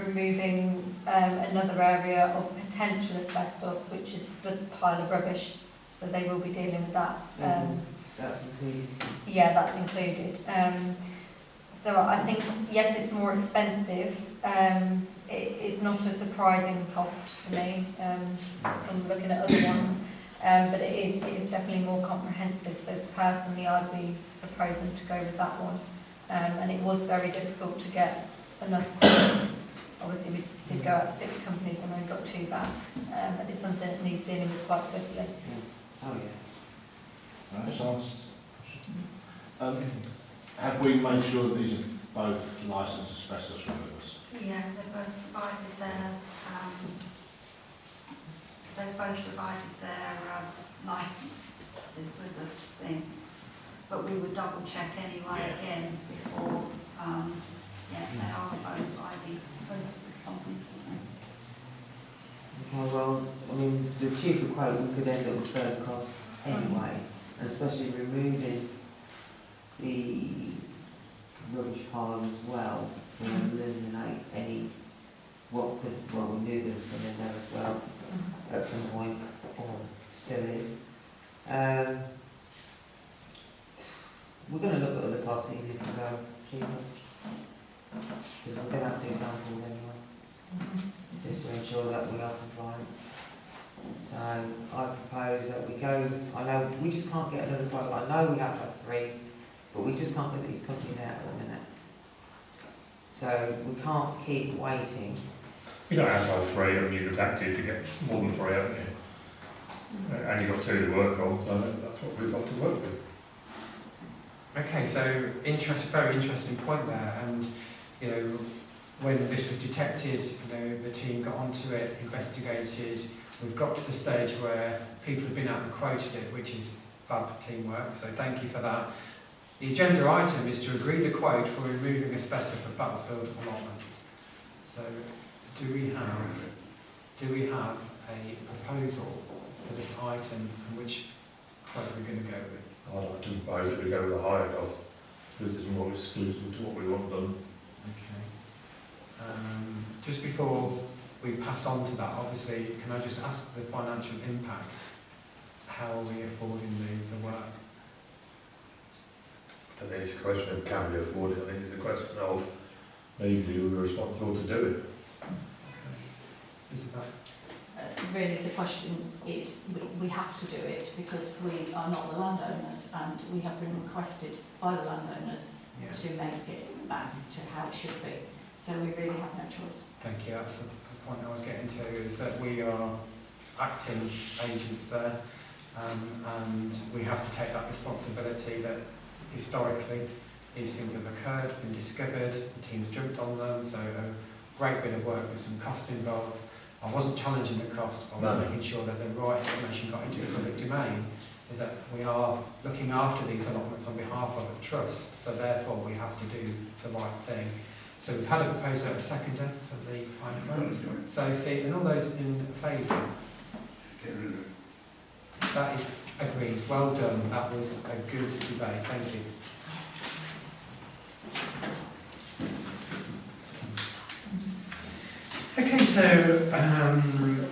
Speaker 12: removing another area of potential asbestos, which is the pile of rubbish. So they will be dealing with that.
Speaker 6: That's included?
Speaker 12: Yeah, that's included. So I think, yes, it's more expensive. It's not a surprising cost for me from looking at other ones, but it is definitely more comprehensive. So personally, I'd be proposing to go with that one. And it was very difficult to get enough quotes. Obviously, we did go out to 6 companies and only got 2 back. But it's something that needs dealing with quite swiftly.
Speaker 6: Oh, yeah.
Speaker 11: Have we made sure that these are both licensed asbestos removers?
Speaker 3: Yeah, they've both provided their licences with the thing. But we would double check anyway again before, they are both ID, both companies.
Speaker 6: Okay, well, I mean, the cheaper quote we could end up with further costs anyway, especially removing the rubbish pile as well, to eliminate any, we knew there was some in there as well at some point, or still is. We're going to look at other costs even if we go cheaper, because we're going to have to do samples anyway, just to ensure that we are compliant. So I propose that we go, I know we just can't get another quote, I know we have to have 3, but we just can't get these companies out at the minute. So we can't keep waiting.
Speaker 13: You don't have to have 3, and you've adapted to get more than 3, haven't you? And you've got 2 to work from, so that's what we've got to work with.
Speaker 1: Okay, so very interesting point there, and you know, when this was detected, you know, the team got onto it, investigated. We've got to the stage where people have been out and quoted it, which is fab teamwork, so thank you for that. The agenda item is to agree the quote for removing asbestos at Battlesfield allotments. So, do we have a proposal for this item, and which quote we're going to go with?
Speaker 13: I'd like to propose that we go with a higher cost, because it's more exclusive to what we want done.
Speaker 1: Okay. Just before we pass on to that, obviously, can I just ask the financial impact? How are we affording the work?
Speaker 13: I don't think it's a question of can we afford it, I think it's a question of legally we're responsible to do it.
Speaker 1: Okay. Isabel?
Speaker 9: Really, the question is we have to do it because we are not the landowners, and we have been requested by the landowners to make it back to how it should be. So we really have no choice.
Speaker 1: Thank you. That's the point I was getting to, is that we are acting agents there, and we have to take that responsibility that historically these things have occurred, been discovered, the team's jumped on them, so a great bit of work with some cost involved. I wasn't challenging the cost, I was making sure that the right information got into the public domain, is that we are looking after these allotments on behalf of a trust, so therefore we have to do the right thing. So we've had a proposer, a seconder for the item. Sophie, and all those in favour? That is agreed. Well done. That was a good debate. Thank you. Okay, so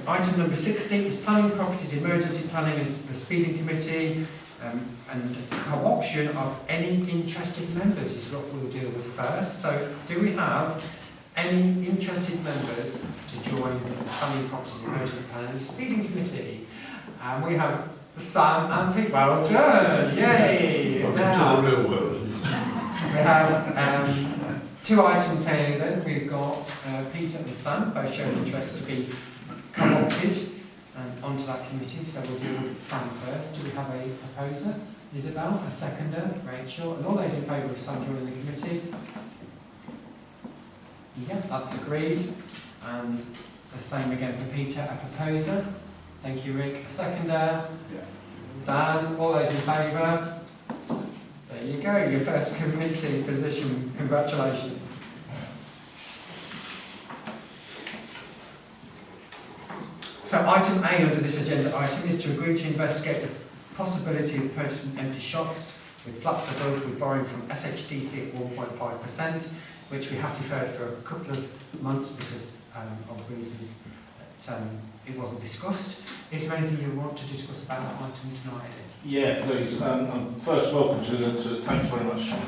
Speaker 1: item number 16 is planning, properties, emergency planning, and the speeding committee, and co-option of any interested members is what we'll deal with first. So, do we have any interested members to join the planning, properties, emergency planning, and the speeding committee? And we have Sam and Pete. Well done! Yay! Now,
Speaker 13: to the real world.
Speaker 1: we have 2 items here then. We've got Peter and Sam, both showing interest to be co-opted onto that committee. So we'll deal with Sam first. Do we have a proposer? Isabel, a seconder, Rachel, and all those in favour of Sam joining the committee? Yeah, that's agreed. And the same again for Peter, a proposer. Thank you, Rick. A seconder?
Speaker 13: Yeah.
Speaker 1: Dan, all those in favour? There you go, your first committee position. Congratulations. So item A under this agenda item is to agree to investigate the possibility of purchasing empty shops with flats above with borrowing from SHDC at 1.5%, which we have deferred for a couple of months because of reasons that it wasn't discussed. Is there anything you want to discuss about that item tonight?
Speaker 11: Yeah, please. First, welcome to thanks very much, Tom.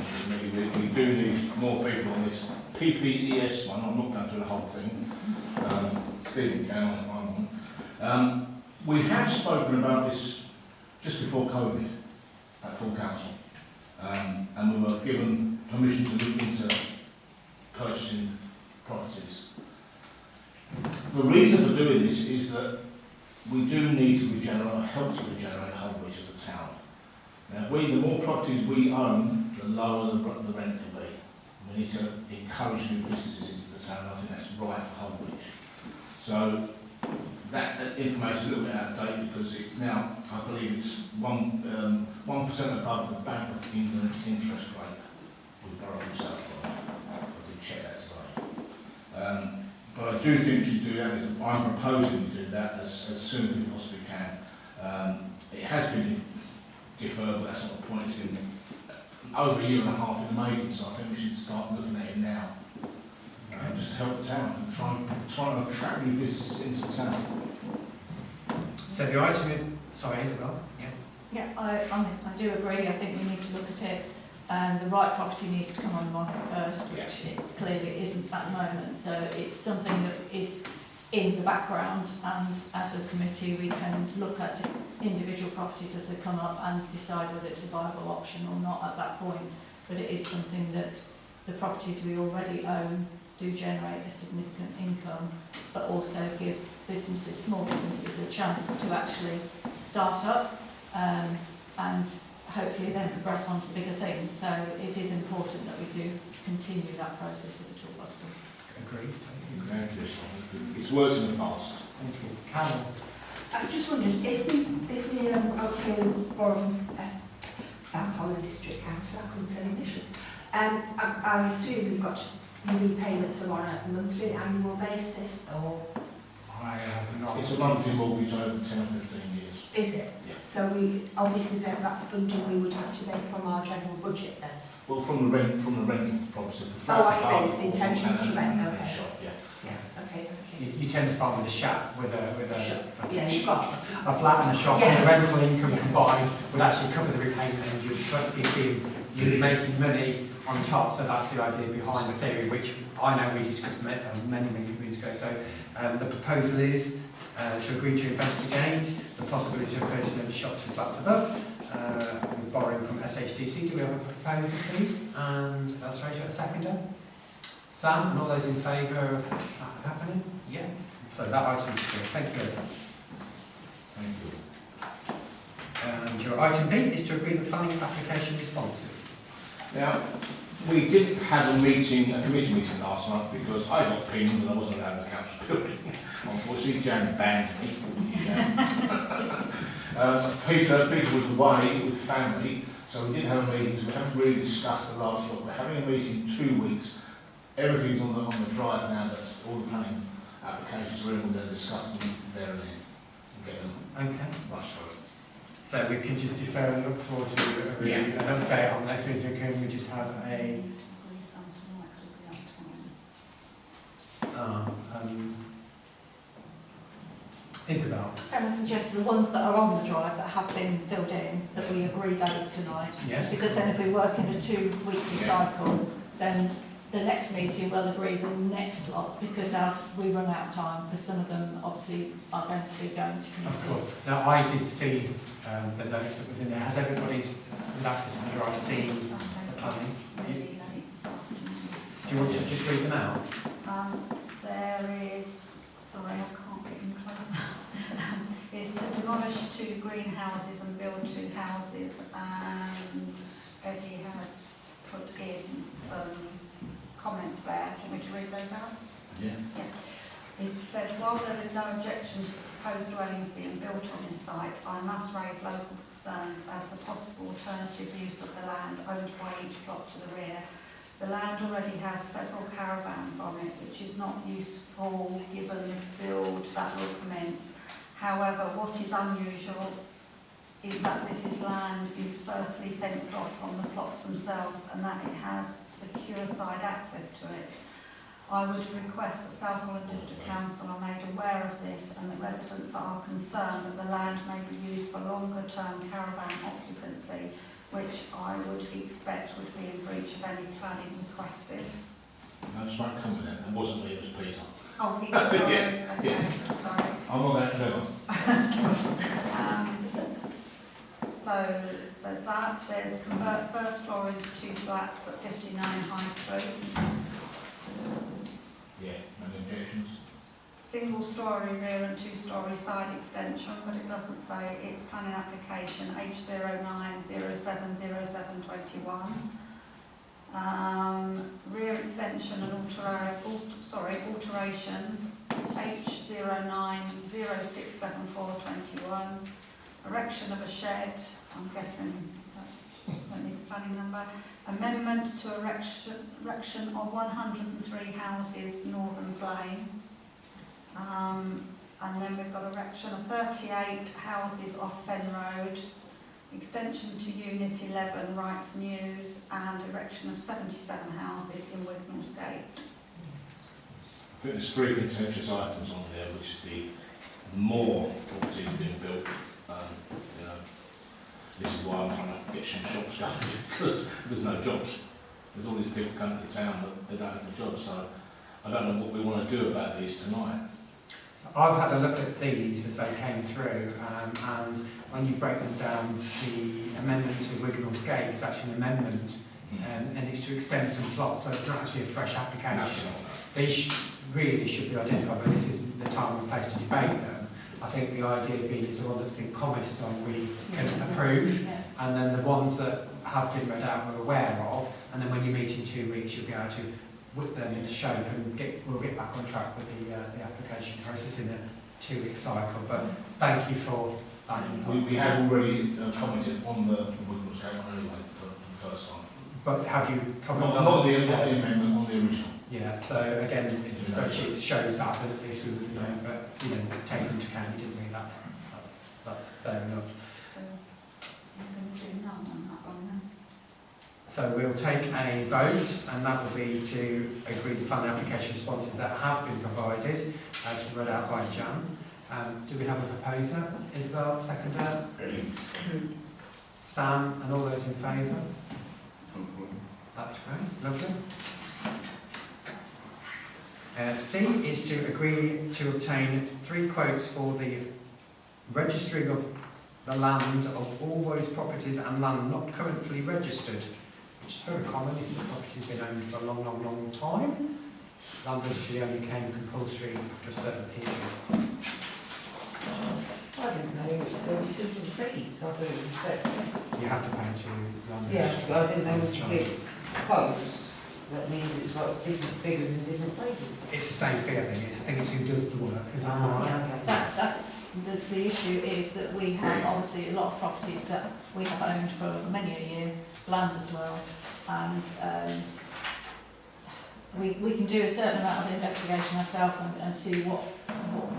Speaker 11: We do need more people on this PPES one. I'm not going through the whole thing. Stephen can, I'm on. We have spoken about this just before COVID at full council, and we were given permission to look into purchasing properties. The reason for doing this is that we do need to regenerate, help to regenerate Holbridge as a town. Now, the more properties we own, the lower the rent will be. We need to encourage new businesses into the town. I think that's right for Holbridge. So that information is a little bit out of date because it's now, I believe it's 1% above the Bank of England interest rate we borrow from South London. I did check that today. But I do think we should do that. I'm proposing to do that as soon as we possibly can. It has been deferred, but that's not the point. It's been over a year and a half in the making, so I think we should start looking at it now. Just to help the town and try and attract new businesses into the town.
Speaker 1: So the item, sorry, Isabel.
Speaker 9: Yeah, I do agree. I think we need to look at it. The right property needs to come on the market first, which it clearly isn't at the moment. So it's something that is in the background, and as a committee we can look at individual properties as they come up and decide whether it's a viable option or not at that point. But it is something that the properties we already own do generate a significant income, but also give businesses, small businesses, a chance to actually start up and hopefully then progress on to bigger things. So it is important that we do continue that process if at all possible.
Speaker 1: Agreed.
Speaker 11: Thank you. It's worked in the past.
Speaker 1: Thank you. Carol?
Speaker 14: I just wondered if we borrow from South Holland District Council, I couldn't tell you initially. I assume you've got your repayments are on a monthly, annual basis, or?
Speaker 1: I have not.
Speaker 11: It's a monthly mortgage over 10 or 15 years.
Speaker 14: Is it?
Speaker 11: Yeah.
Speaker 14: So we obviously that's funding we would activate from our general budget then.
Speaker 11: Well, from the rent of the property.
Speaker 14: Oh, I see. The intention is to rent.
Speaker 11: And
Speaker 14: Okay.
Speaker 11: shop, yeah.
Speaker 14: Yeah. Okay. Okay.
Speaker 1: You tend to find with a shop with a
Speaker 14: Yeah, you've got.
Speaker 1: a flat and a shop,
Speaker 14: Yeah.
Speaker 1: and the rental income combined would actually cover the repayment, and you'd be making money on top. So that's the idea behind the theory, which I know we discussed many weeks ago. So the proposal is to agree to investigate the possibility of purchasing any shops and flats above, with borrowing from SHDC. Do we have a proposal, please? And that's Rachel, a seconder. Sam, and all those in favour of that happening? Yeah. So that item is clear. Thank you very much.
Speaker 11: Thank you.
Speaker 1: And your item B is to agree the planning application responses.
Speaker 11: Now, we did have a committee meeting last night because I got pinged and I wasn't allowed in the council building. Unfortunately, Jan banned me. Peter was away with family, so we didn't have a meeting, so we haven't really discussed the last lot. We're having a meeting in 2 weeks. Everything's on the drive now, that's all the planning applications are in, we're going to discuss them there and then and get them
Speaker 1: Okay.
Speaker 11: rushed through.
Speaker 1: So we can just defer and look forward to an update on the next meeting. Can we just have a Isabel?
Speaker 9: Can I suggest the ones that are on the drive that have been filled in, that we agree those tonight?
Speaker 1: Yes.
Speaker 9: Because then if we work in a 2-weekly cycle, then the next meeting will agree the next lot, because as we run out of time, because some of them obviously are going to be going to committee.
Speaker 1: Of course. Now I did see the notice that was in there. Has everybody with access to the drive seen the planning? Do you want to just read them out?
Speaker 3: There is, sorry, I can't get in close now, is to demolish 2 greenhouses and build 2 houses, and Eddie has put in some comments there. Do you want me to read those out?
Speaker 11: Yeah.
Speaker 3: He said, while there is no objection to proposed dwellings being built on this site, I must raise local concerns as the possible alternative use of the land owned by each plot to the rear. The land already has several caravans on it, which is not useful given the build that will commence. However, what is unusual is that this land is firstly fenced off from the plots themselves and that it has secure side access to it. I would request that South Holland District Council are made aware of this and that residents are concerned that the land may be used for longer term caravan occupancy, which I would expect would be in breach of any planning requested.
Speaker 11: No, it's right coming in. It wasn't me, it was Peter.
Speaker 3: Oh, Peter, sorry.
Speaker 11: Yeah,
Speaker 3: Okay,
Speaker 11: yeah.
Speaker 3: sorry.
Speaker 11: I'm not that clever.
Speaker 3: So there's that. There's convert first floor into 2 flats at 59 High Street.
Speaker 11: Yeah, no objections.
Speaker 3: Single storey rear and 2-storey side extension, but it doesn't say its planning application H09070721. Rear extension and alterations H09067421. Erection of a shed, I'm guessing I don't need the planning number. Amendment to erection of 103 houses, Northern's Lane. And then we've got erection of 38 houses off Fen Road, extension to Unit 11, Wrights News, and erection of 77 houses in Wignall's Gate.
Speaker 11: I think there's 3 contentious items on there, which is the more properties being built. You know, this is why I'm trying to get some shops going, because there's no jobs. There's all these people coming to town, but they don't have the jobs. So I don't know what we want to do about these tonight.
Speaker 1: So I've had a look at these as they came through, and when you break them down, the amendment to Wignall's Gate is actually an amendment and it's to extend some plots, so it's not actually a fresh application. These really should be identified, but this isn't the time and place to debate them. I think the idea being is the one that's been commented on we can approve, and then the ones that have been read out we're aware of, and then when you meet in 2 weeks you'll be able to whip them into shape and we'll get back on track with the application process in a 2-week cycle. But thank you for that input.
Speaker 11: We have already commented on the Woodlands Cable anyway for the first time.
Speaker 1: But have you commented
Speaker 11: Not the amendment, on the original.
Speaker 1: Yeah, so again, the spreadsheet shows that, but at least we would know, but you know, take into account you didn't read that's fair enough.
Speaker 3: So I'm going to do none on that one then.
Speaker 1: So we'll take a vote, and that will be to agree the planning application responses that have been provided, as read out by Jan. Do we have a proposer? Isabel, seconder? Sam, and all those in favour? That's great, lovely. C is to agree to obtain 3 quotes for the registering of the land of all those properties and land not currently registered, which is very common if the property's been owned for a long, long, long time. Land registry only came compulsory after a certain period.
Speaker 6: I didn't know there was different fees, I thought it was set.
Speaker 1: You have to pay to land
Speaker 6: Yeah,
Speaker 1: registry.
Speaker 6: but I didn't know
Speaker 1: Charge.
Speaker 6: which quotes, that means it's got different figures in different places.
Speaker 1: It's the same fee, I think it's who does the work, is that right?
Speaker 6: Yeah,
Speaker 9: That's the issue is that we have obviously a lot of properties that we have owned for many a year, land as well, and we can do a certain amount of investigation ourselves and see what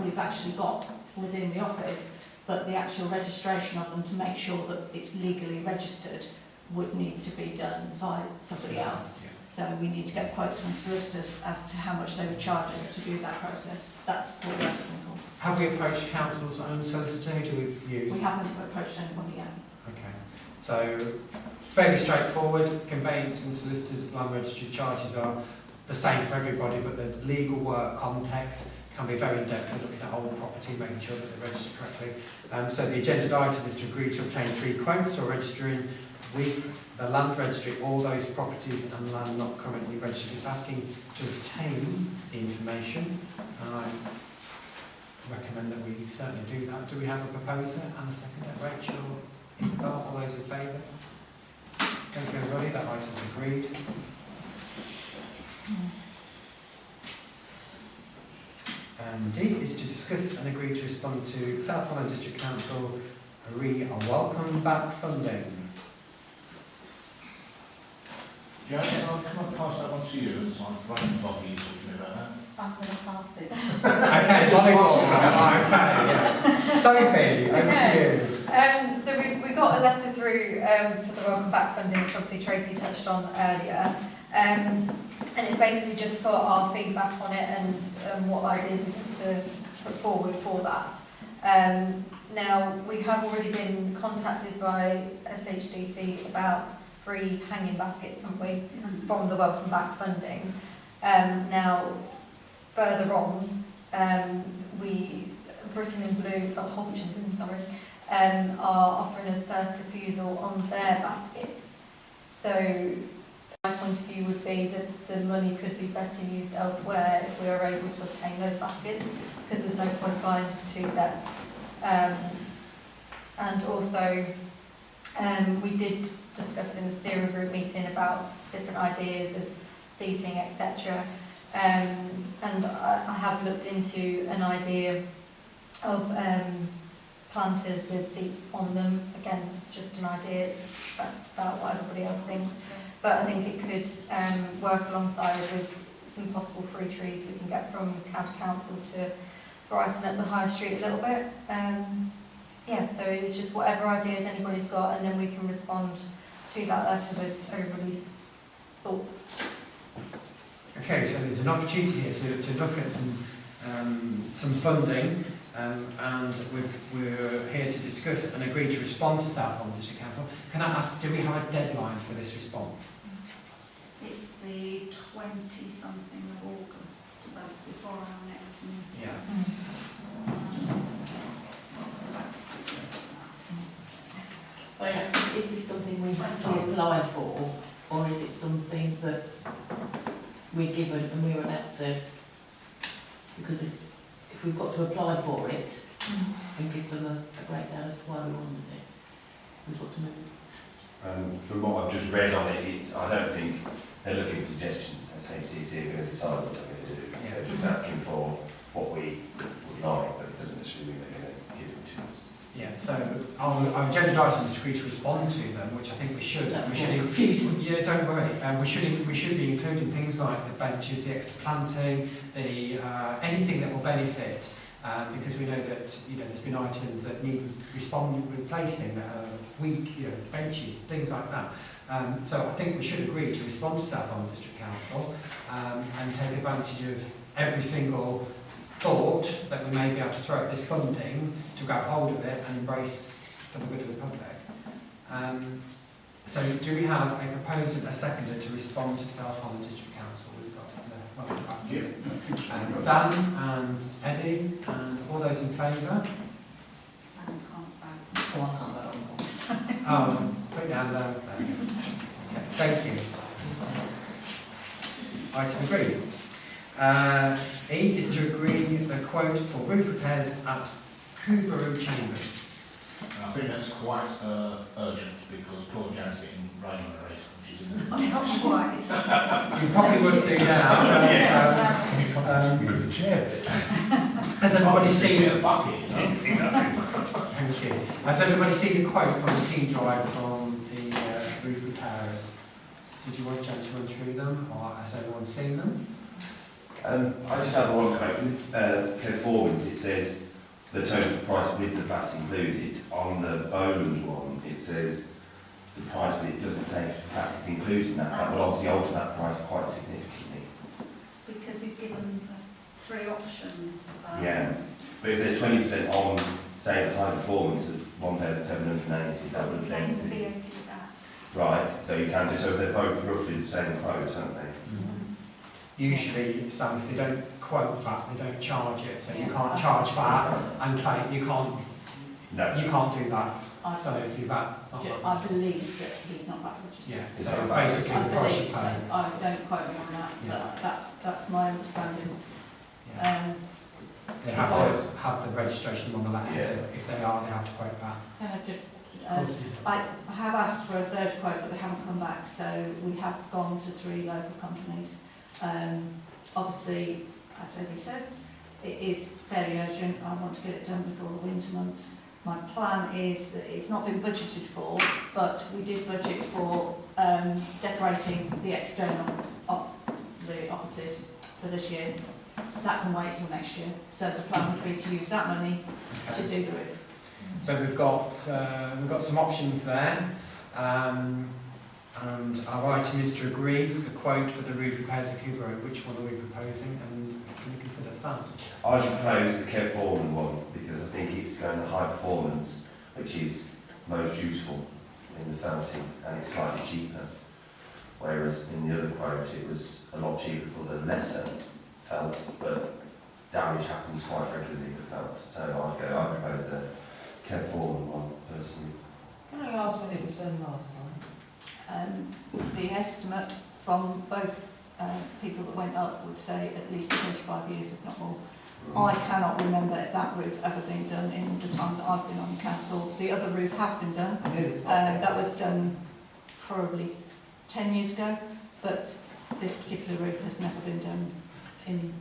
Speaker 9: we've actually got within the office, but the actual registration of them to make sure that it's legally registered would need to be done by somebody else. So we need to get quotes from solicitors as to how much they would charge us to do that process. That's what we're asking for.
Speaker 1: Have we approached council's own solicitor? Who do we use?
Speaker 9: We haven't approached anybody yet.
Speaker 1: Okay, so fairly straightforward. Conveyance and solicitors' land registry charges are the same for everybody, but the legal work context can be very in-depth. We're looking at old property, making sure that they're registered correctly. So the agenda item is to agree to obtain 3 quotes or registering with the land registry all those properties and land not currently registered. It's asking to obtain the information. I recommend that we certainly do that. Do we have a proposer and a seconder? Rachel, Isabel, all those in favour? Thank you everybody, that item's agreed. And D is to discuss and agree to respond to South Holland District Council welcome back funding.
Speaker 11: Joe, I'll come and pass that one to you, and so I'm brain foggy, you talked to me about that.
Speaker 3: I'm going to pass it.
Speaker 1: Okay, volleyball. Okay, yeah. Sophie, over to you.
Speaker 12: So we got a letter through for the welcome back funding, which obviously Tracy touched on earlier. And it's basically just for our feedback on it and what ideas we want to put forward for that. Now, we have already been contacted by SHDC about free hanging baskets, haven't we, from the welcome back funding. Now, further on, Britain in Blue, Holwich in Blue, sorry, are offering us first refusal on their baskets. So my point of view would be that the money could be better used elsewhere if we are able to obtain those baskets, because there's no point buying 2 sets. And also, we did discuss in the steering group meeting about different ideas of seating, etc. And I have looked into an idea of planters with seats on them. Again, it's just an idea, it's about what everybody else thinks. But I think it could work alongside with some possible free trees we can get from County Council to brighten up the High Street a little bit. Yeah, so it's just whatever ideas anybody's got, and then we can respond to that letter with everybody's thoughts.
Speaker 1: Okay, so there's an opportunity here to look at some funding, and we're here to discuss and agree to respond to South Holland District Council. Can I ask, do we have a deadline for this response?
Speaker 3: It's the 20-something of August, so that's before our next meeting.
Speaker 1: Yeah.
Speaker 5: Is this something we have to apply for, or is it something that we're given and we're allowed to? Because if we've got to apply for it and give them a breakdown as to why we wanted it, we've got to move it.
Speaker 10: From what I've just read on it, I don't think they're looking for suggestions. They're saying HTC are going to decide what they're going to do.
Speaker 1: Yeah.
Speaker 10: They're just asking for what we would like, but it doesn't necessarily mean they're going to give it to us.
Speaker 1: Yeah, so our agenda items agree to respond to them, which I think we should.
Speaker 5: That's
Speaker 1: We should
Speaker 5: confusing.
Speaker 1: yeah, don't worry. We should be including things like the benches, the extra planting, the anything that will benefit. Because we know that there's been items that need replacing that are weak, benches, things like that. So I think we should agree to respond to South Holland District Council and take advantage of every single thought that we may be able to throw at this funding to grab hold of it and embrace for the good of the public. So do we have a proposer, a seconder to respond to South Holland District Council? We've got some there. Well, Dan and Eddie and all those in favour? Put it down there. Okay, thank you. Item agreed. E is to agree the quote for roof repairs at Kubaru Chambers.
Speaker 11: I think that's quite urgent because poor Jan's getting rain on her head, which is in the...
Speaker 12: Not quite.
Speaker 1: You probably would do now.
Speaker 13: Move the chair a bit.
Speaker 1: Has everybody seen
Speaker 11: a bucket,
Speaker 1: Thank you. Has everybody seen the quotes on the T drive from the roof repairers? Did you want Jan to run through them, or has everyone seen them?
Speaker 10: I just have one quote. With conformance, it says the total price with the VAT included. On the Bowland one, it says the price, but it doesn't say if VAT is included in that. That will obviously alter that price quite significantly.
Speaker 3: Because he's given three options.
Speaker 10: Yeah, but if there's 20% on, say, the high performance of 1,780, that would
Speaker 3: Claim the
Speaker 10: then...
Speaker 3: VAT back.
Speaker 10: Right, so you can do, so they're both roughly the same quotes, aren't they?
Speaker 1: Usually, some if they don't quote VAT, they don't charge it, so you can't charge VAT and claim. You can't.
Speaker 10: No.
Speaker 1: You can't do that. So if you VAT,
Speaker 9: I believe that he's not VAT registered.
Speaker 1: yeah.
Speaker 10: It's
Speaker 1: So
Speaker 10: not VAT.
Speaker 1: basically,
Speaker 9: I
Speaker 1: the price you
Speaker 9: believe so.
Speaker 1: pay.
Speaker 9: I don't quote me on that,
Speaker 1: Yeah.
Speaker 9: but that's my understanding.
Speaker 1: Yeah. They have to have the registration on the letter.
Speaker 10: Yeah.
Speaker 1: If they are, they have to quote that.
Speaker 9: Can I just,
Speaker 1: Of course you do.
Speaker 9: I have asked for a third quote, but they haven't come back, so we have gone to 3 local companies. Obviously, as Eddie says, it is fairly urgent. I want to get it done before the winter months. My plan is that it's not been budgeted for, but we did budget for decorating the external of the offices for this year. That can wait till next year. So the plan would be to use that money to do the roof.
Speaker 1: So we've got some options there, and our item is to agree the quote for the roof repairs at Kubaru. Which one are we proposing, and can you consider Sam?
Speaker 10: I should propose the Kev Foreman one because I think it's going the high performance, which is most useful in the felting, and it's slightly cheaper. Whereas in the other quote, it was a lot cheaper for the lesser felt, but damage happens quite regularly with felt. So I propose the Kev Foreman one personally.
Speaker 6: Can I ask when it was done last time?
Speaker 9: The estimate from both people that went up would say at least 25 years, if not more. I cannot remember that roof ever being done in the time that I've been on the council. The other roof has been done. That was done probably 10 years ago, but this particular roof has never been done in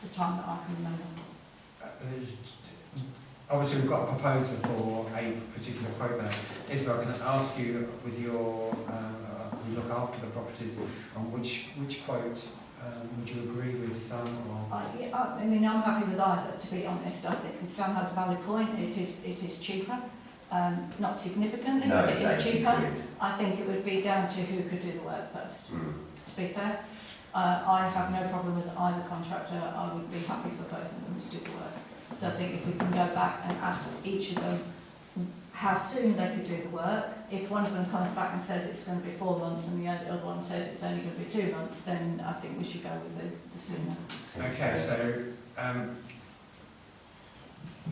Speaker 9: the time that I can remember.
Speaker 1: Obviously, we've got a proposal for a particular quote there. Isabel, can I ask you, with your you look after the properties, on which quote would you agree with Sam? Or?
Speaker 9: I mean, I'm happy with either, to be honest. I think Sam has a valid point. It is cheaper, not significantly,
Speaker 10: No,
Speaker 9: but it is cheaper.
Speaker 10: quid.
Speaker 9: I think it would be down to who could do the work first. To be fair, I have no problem with either contractor. I would be happy for both of them to do the work. So I think if we can go back and ask each of them how soon they could do the work, if one of them comes back and says it's going to be 4 months and the other one says it's only going to be 2 months, then I think we should go with the sooner.
Speaker 1: Okay, so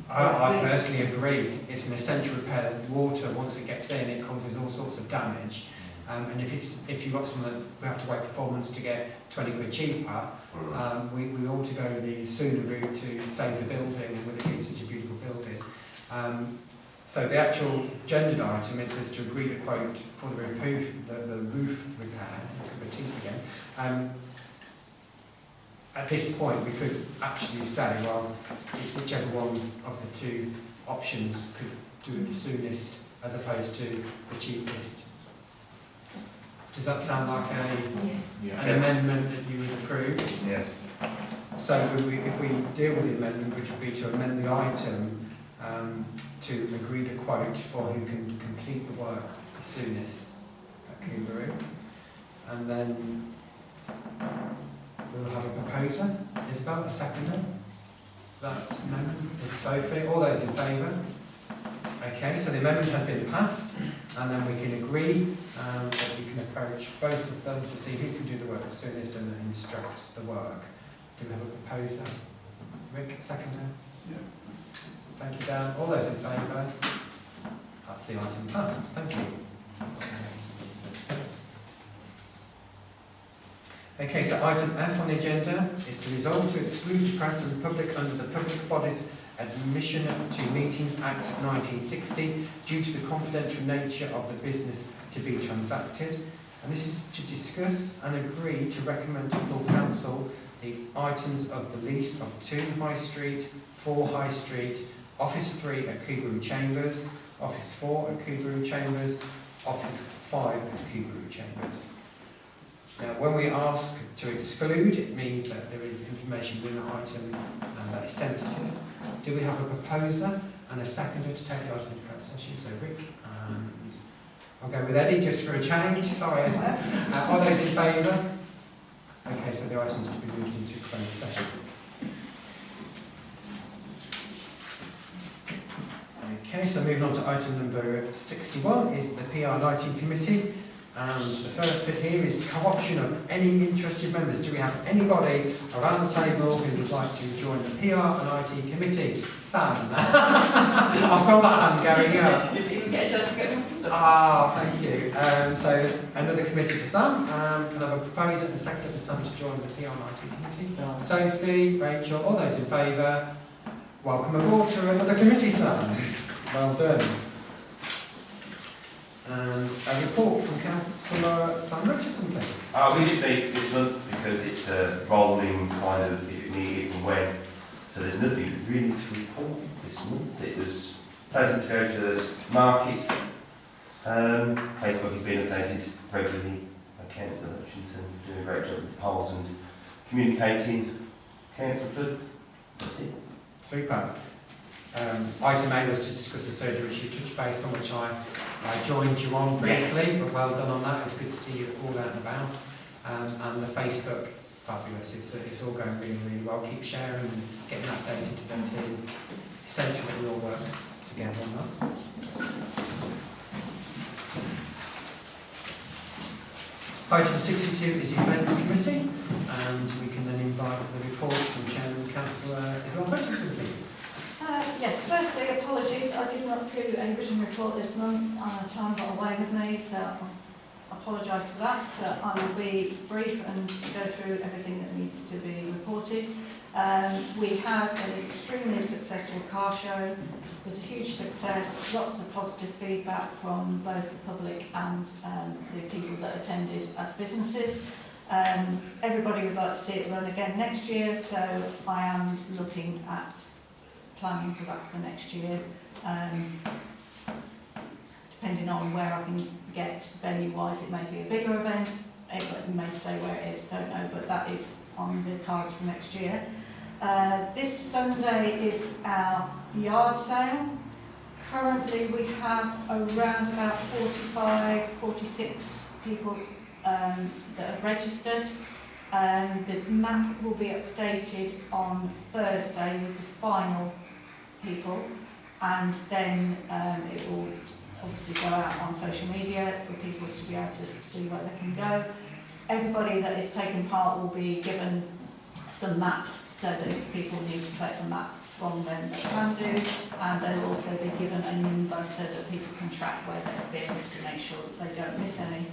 Speaker 1: I personally agree. It's an essential repair. Water, once it gets in, it causes all sorts of damage. And if you've got someone that we have to wait for 4 months to get 20 quid cheaper, we ought to go the sooner route to save the building with it being such a beautiful building. So the actual gendered item, it says to agree to quote for the roof repair, the teeth again. At this point, we could actually say, well, it's whichever one of the two options could do it the soonest, as opposed to the cheapest. Does that sound like an amendment that you would approve?
Speaker 10: Yes.
Speaker 1: So if we deal with the amendment, which would be to amend the item to agree the quote for who can complete the work the soonest at Cougaroo, and then we'll have a proposer. Isabel, a seconder. That amendment is Sophie. All those in favour? Okay, so the amendment has been passed, and then we can agree that we can approach both of them to see who can do the work the soonest and then instruct the work. Do we have a proposer? Rick, seconder?
Speaker 2: Yeah.
Speaker 1: Thank you, Dan. All those in favour? That's the item passed. Thank you. Okay, so item F on the agenda is to resolve to exclude press and public under the Public Bodies Admission to Meetings Act 1960 due to the confidential nature of the business to be transacted. And this is to discuss and agree to recommend to full council the items of the lease of 2 High Street, 4 High Street, Office 3 at Cougaroo Chambers, Office 4 at Cougaroo Chambers, Office 5 at Cougaroo Chambers. Now, when we ask to exclude, it means that there is information in the item that is sensitive. Do we have a proposer and a seconder to take the item into closed session? So Rick, and I'll go with Eddie just for a change. Sorry, Eddie. Are those in favour? Okay, so the items to be moved into closed session. Okay, so moving on to item number 61 is the PR Lighting Committee. And the first bit here is co-option of any interested members. Do we have anybody around the table who would like to join the PR and IT committee? Sam? I saw that hand going up. Thank you. So another committee for Sam. Can I have a proposer and a seconder for Sam to join the PR and IT committee?
Speaker 6: No.
Speaker 1: Sophie, Rachel, all those in favour? Welcome aboard to another committee, Sam. Well done. And a report from Councillor Sam Richardson, please.
Speaker 10: We did meet this month because it's a rolling kind of if it needed and when. So there's nothing really to report this month. It was pleasant to go to the market. Facebook has been updated regularly by Councillor Hutchinson, doing a great job with the polls and communicating. Councillor, that's it.
Speaker 1: Super. Item A was to discuss the surgery which you touched base on, which I joined you on briefly, but well done on that. It's good to see you all out and about. And the Facebook, fabulous. It's all going really, really well. Keep sharing and getting updated to the team. Essential that we all work together on that. Item 62 is the Events Committee, and we can then invite the report from Chairman Councillor Isabel Hutchinson, please.
Speaker 9: Yes, firstly, apologies. I did not do a written report this month. Time got away with me, so I apologise for that. But I will be brief and go through everything that needs to be reported. We had an extremely successful car show. It was a huge success. Lots of positive feedback from both the public and the people that attended as businesses. Everybody would like to see it run again next year, so I am looking at planning for that for next year, depending on where I can get venue-wise. It may be a bigger event, it may stay where it is, don't know, but that is on the cards for next year. This Sunday is our yard sale. Currently we have around about 45, 46 people that have registered. The map will be updated on Thursday with the final people, and then it will obviously go out on social media for people to be able to see where they can go. Everybody that is taking part will be given some maps so that if people need to collect the map from them, they can do, and they'll also be given a number so that people can track where they've been to make sure that they don't miss any.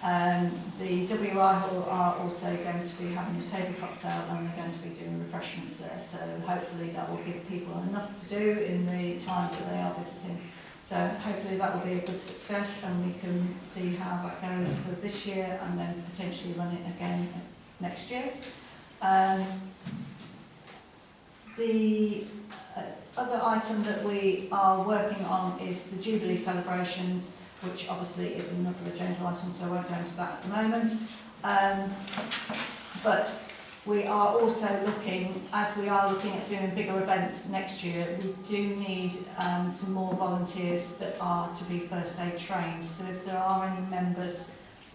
Speaker 9: The WI Hall are also going to be having a tabletop sale and they're going to be doing refreshments there, so hopefully that will give people enough to do in the time that they are visiting. So hopefully that will be a good success and we can see how that goes for this year and then potentially run it again next year. The other item that we are working on is the Jubilee celebrations, which obviously is another agenda item, so I won't go into that at the moment. But we are also looking, as we are looking at doing bigger events next year, we do need some more volunteers that are to be first aid trained. So if there are any members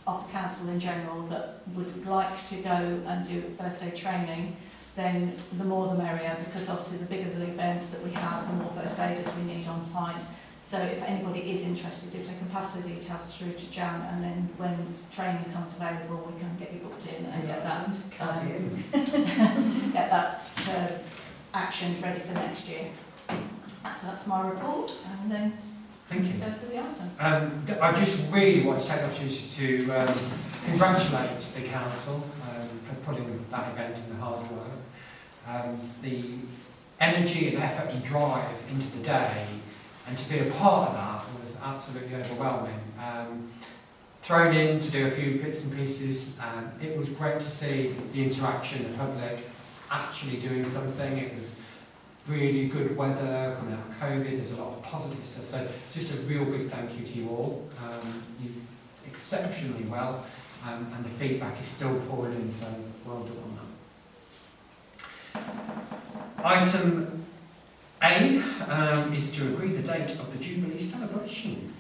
Speaker 9: of the council in general that would like to go and do first aid training, then the more the merrier, because obviously the bigger the events that we have, the more first aiders we need on site. So if anybody is interested, if they can pass the details through to Jan, and then when training becomes available, we can get you booked in and get that actioned ready for next year. So that's my report, and then
Speaker 1: Thank you.
Speaker 9: go through the items.
Speaker 1: I just really want to take the opportunity to congratulate the council for putting that event in the hard work. The energy and effort and drive into the day, and to be a part of that was absolutely overwhelming. Thrown in to do a few bits and pieces, it was great to see the interaction, the public actually doing something. It was really good weather coming out of COVID, there's a lot of positive stuff, so just a real big thank you to you all. You've exceptionally well, and the feedback is still pouring in, so well done on that. Item A is to agree the date of the Jubilee celebration.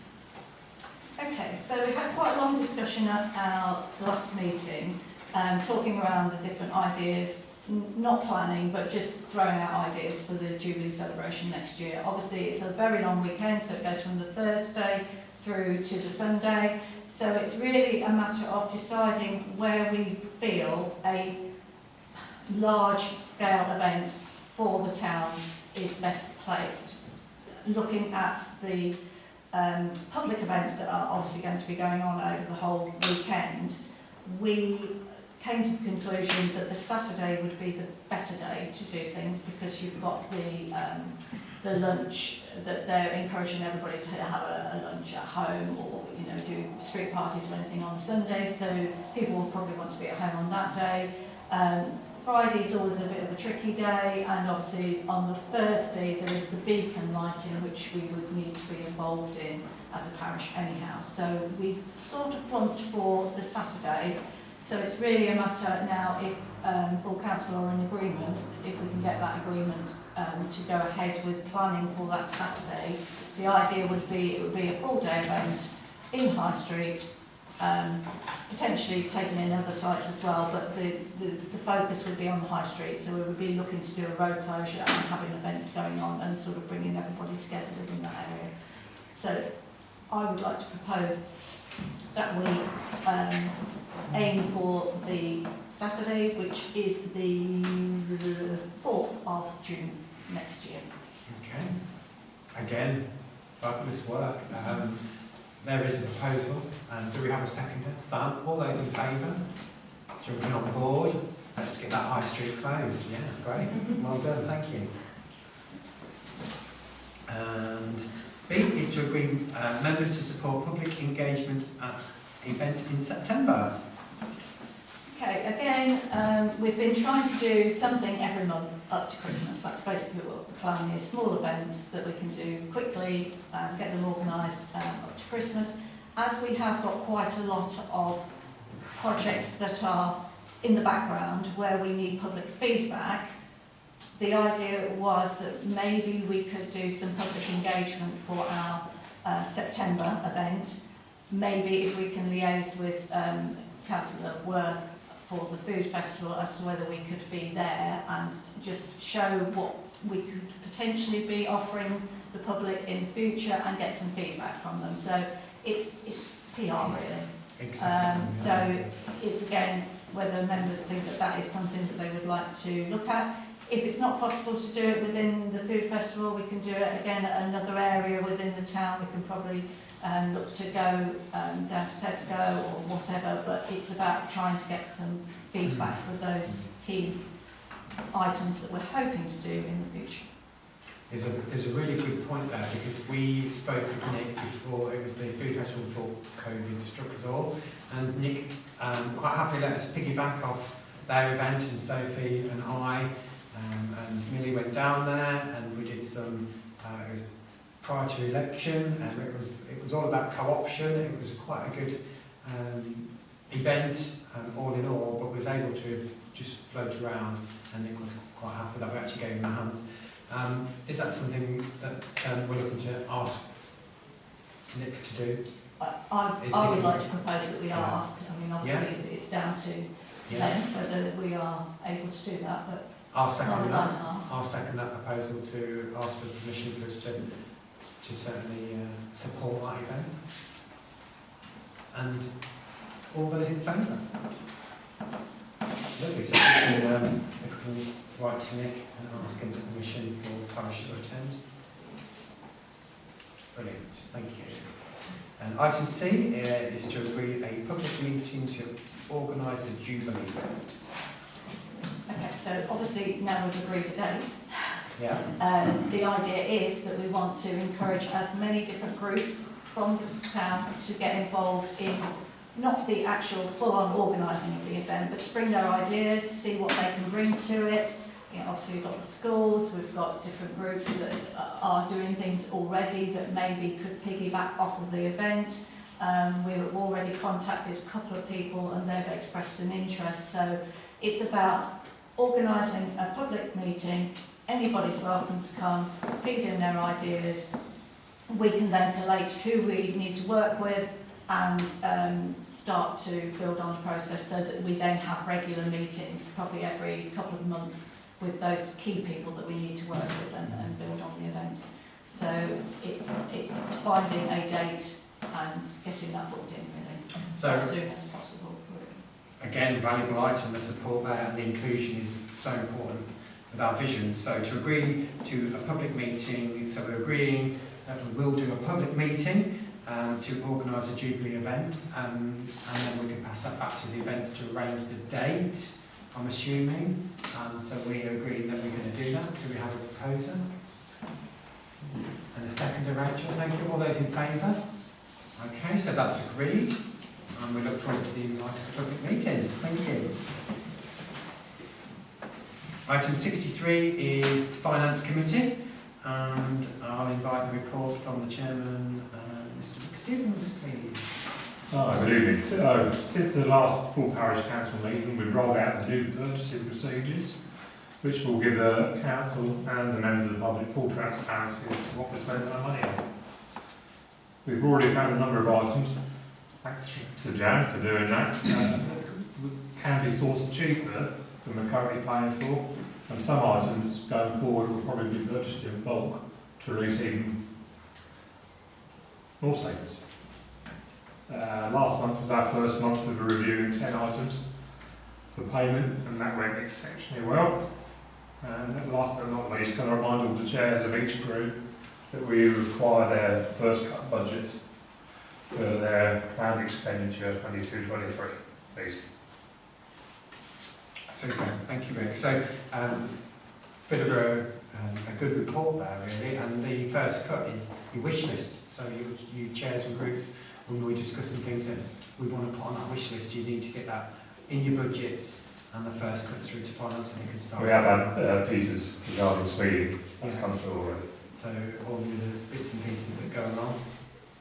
Speaker 9: Okay, so we had quite a long discussion at our last meeting, talking around the different ideas, not planning, but just throwing out ideas for the Jubilee celebration next year. Obviously, it's a very long weekend, so it goes from the Thursday through to the Sunday. So it's really a matter of deciding where we feel a large-scale event for the town is best placed. Looking at the public events that are obviously going to be going on over the whole weekend, we came to the conclusion that the Saturday would be the better day to do things, because you've got the lunch that they're encouraging everybody to have a lunch at home, or do street parties or anything on the Sunday, so people will probably want to be at home on that day. Friday's always a bit of a tricky day, and obviously on the Thursday there is the beacon lighting, which we would need to be involved in as a parish anyhow. So we sort of plumped for the Saturday. So it's really a matter now if full council are in agreement, if we can get that agreement to go ahead with planning for that Saturday. The idea would be it would be a full day event in High Street, potentially taking in other sites as well, but the focus would be on the High Street, so we would be looking to do a road closure and having events going on and sort of bringing everybody together within that area. So I would like to propose that we aim for the Saturday, which is the 4th of June next year.
Speaker 1: Okay. Again, fabulous work. There is a proposal, and do we have a seconder? Sam, all those in favour? Jumping on board. Let's get that High Street closed. Yeah, great. Well done, thank you. And B is to agree members to support public engagement at event in September.
Speaker 9: Okay, again, we've been trying to do something every month up to Christmas. That's basically what the plan is, small events that we can do quickly, get them organised up to Christmas. As we have got quite a lot of projects that are in the background where we need public feedback, the idea was that maybe we could do some public engagement for our September event. Maybe if we can liaise with Councillor Worth for the food festival as to whether we could be there and just show what we could potentially be offering the public in the future and get some feedback from them. So it's PR really.
Speaker 1: Exactly.
Speaker 9: So it's again whether members think that that is something that they would like to look at. If it's not possible to do it within the food festival, we can do it again at another area within the town. We can probably look to go down to Tesco or whatever, but it's about trying to get some feedback for those key items that we're hoping to do in the future.
Speaker 1: There's a really good point there, because we spoke with Nick before it was the food festival before COVID struck us all, and Nick quite happily let us piggyback off their event, and Sophie and I and Millie went down there, and we did some it was prior to election, and it was all about co-option. It was quite a good event all in all, but was able to just float around, and Nick was quite happy that we actually gave him a hand. Is that something that we're looking to ask Nick to do?
Speaker 9: I would like to propose that we ask. I mean, obviously it's down to them whether we are able to do that, but
Speaker 1: I'll second that.
Speaker 9: ask.
Speaker 1: I'll second that proposal to ask for permission for us to certainly support that event. And all those in favour? Lovely. So if we can write to Nick and ask him for permission for parish to attend. Brilliant. Thank you. And item C is to agree a public meeting to organise the Jubilee event.
Speaker 9: Okay, so obviously now we've agreed a date.
Speaker 1: Yeah.
Speaker 9: The idea is that we want to encourage as many different groups from the town to get involved in not the actual full-on organising of the event, but to bring their ideas, see what they can bring to it. You know, obviously we've got the schools, we've got different groups that are doing things already that maybe could piggyback off of the event. We've already contacted a couple of people and they've expressed an interest. So it's about organising a public meeting. Anybody's welcome to come, feed in their ideas. We can then collate who we need to work with and start to build on the process so that we then have regular meetings, probably every couple of months, with those key people that we need to work with and build on the event. So it's finding a date and getting that booked in really,
Speaker 1: So,
Speaker 9: as soon as possible.
Speaker 1: again, valuable item, the support there and the inclusion is so important with our vision. So to agree to a public meeting, so we're agreeing that we will do a public meeting to organise a Jubilee event, and then we can pass that back to the events to arrange the date, I'm assuming. So we agree that we're going to do that. Do we have a proposer? And a seconder, Rachel. Thank you. All those in favour? Okay, so that's agreed. And we look forward to the invite to the public meeting. Thank you. Item 63 is Finance Committee, and I'll invite the report from the Chairman, Mr. Rick Stevens, please.
Speaker 13: Good evening. So, since the last full parish council meeting, we've rolled out the new purchasing procedures, which will give the council and the members of the public full transparency as to what we're spending our money on. We've already found a number of items, thanks to Jan for doing that, can be sourced cheaper than we're currently paying for, and some items going forward will probably be purchased in bulk to release even more savings. Last month was our first month of reviewing 10 items for payment, and that went exceptionally well. And last but not least, can I remind all the chairs of each group that we require their first cut budgets for their planned expenditure 22-23, please.
Speaker 1: Super, thank you, Rick. So, bit of a good report there, really. And the first cut is your wish list. So, you chairs and groups, when we're discussing things that we want to put on that wish list, you need to get that in your budgets, and the first cuts through to finance, and you can start.
Speaker 13: We have had Peter's regarding speeding. That's come through already.
Speaker 1: So, all the bits and pieces that go along,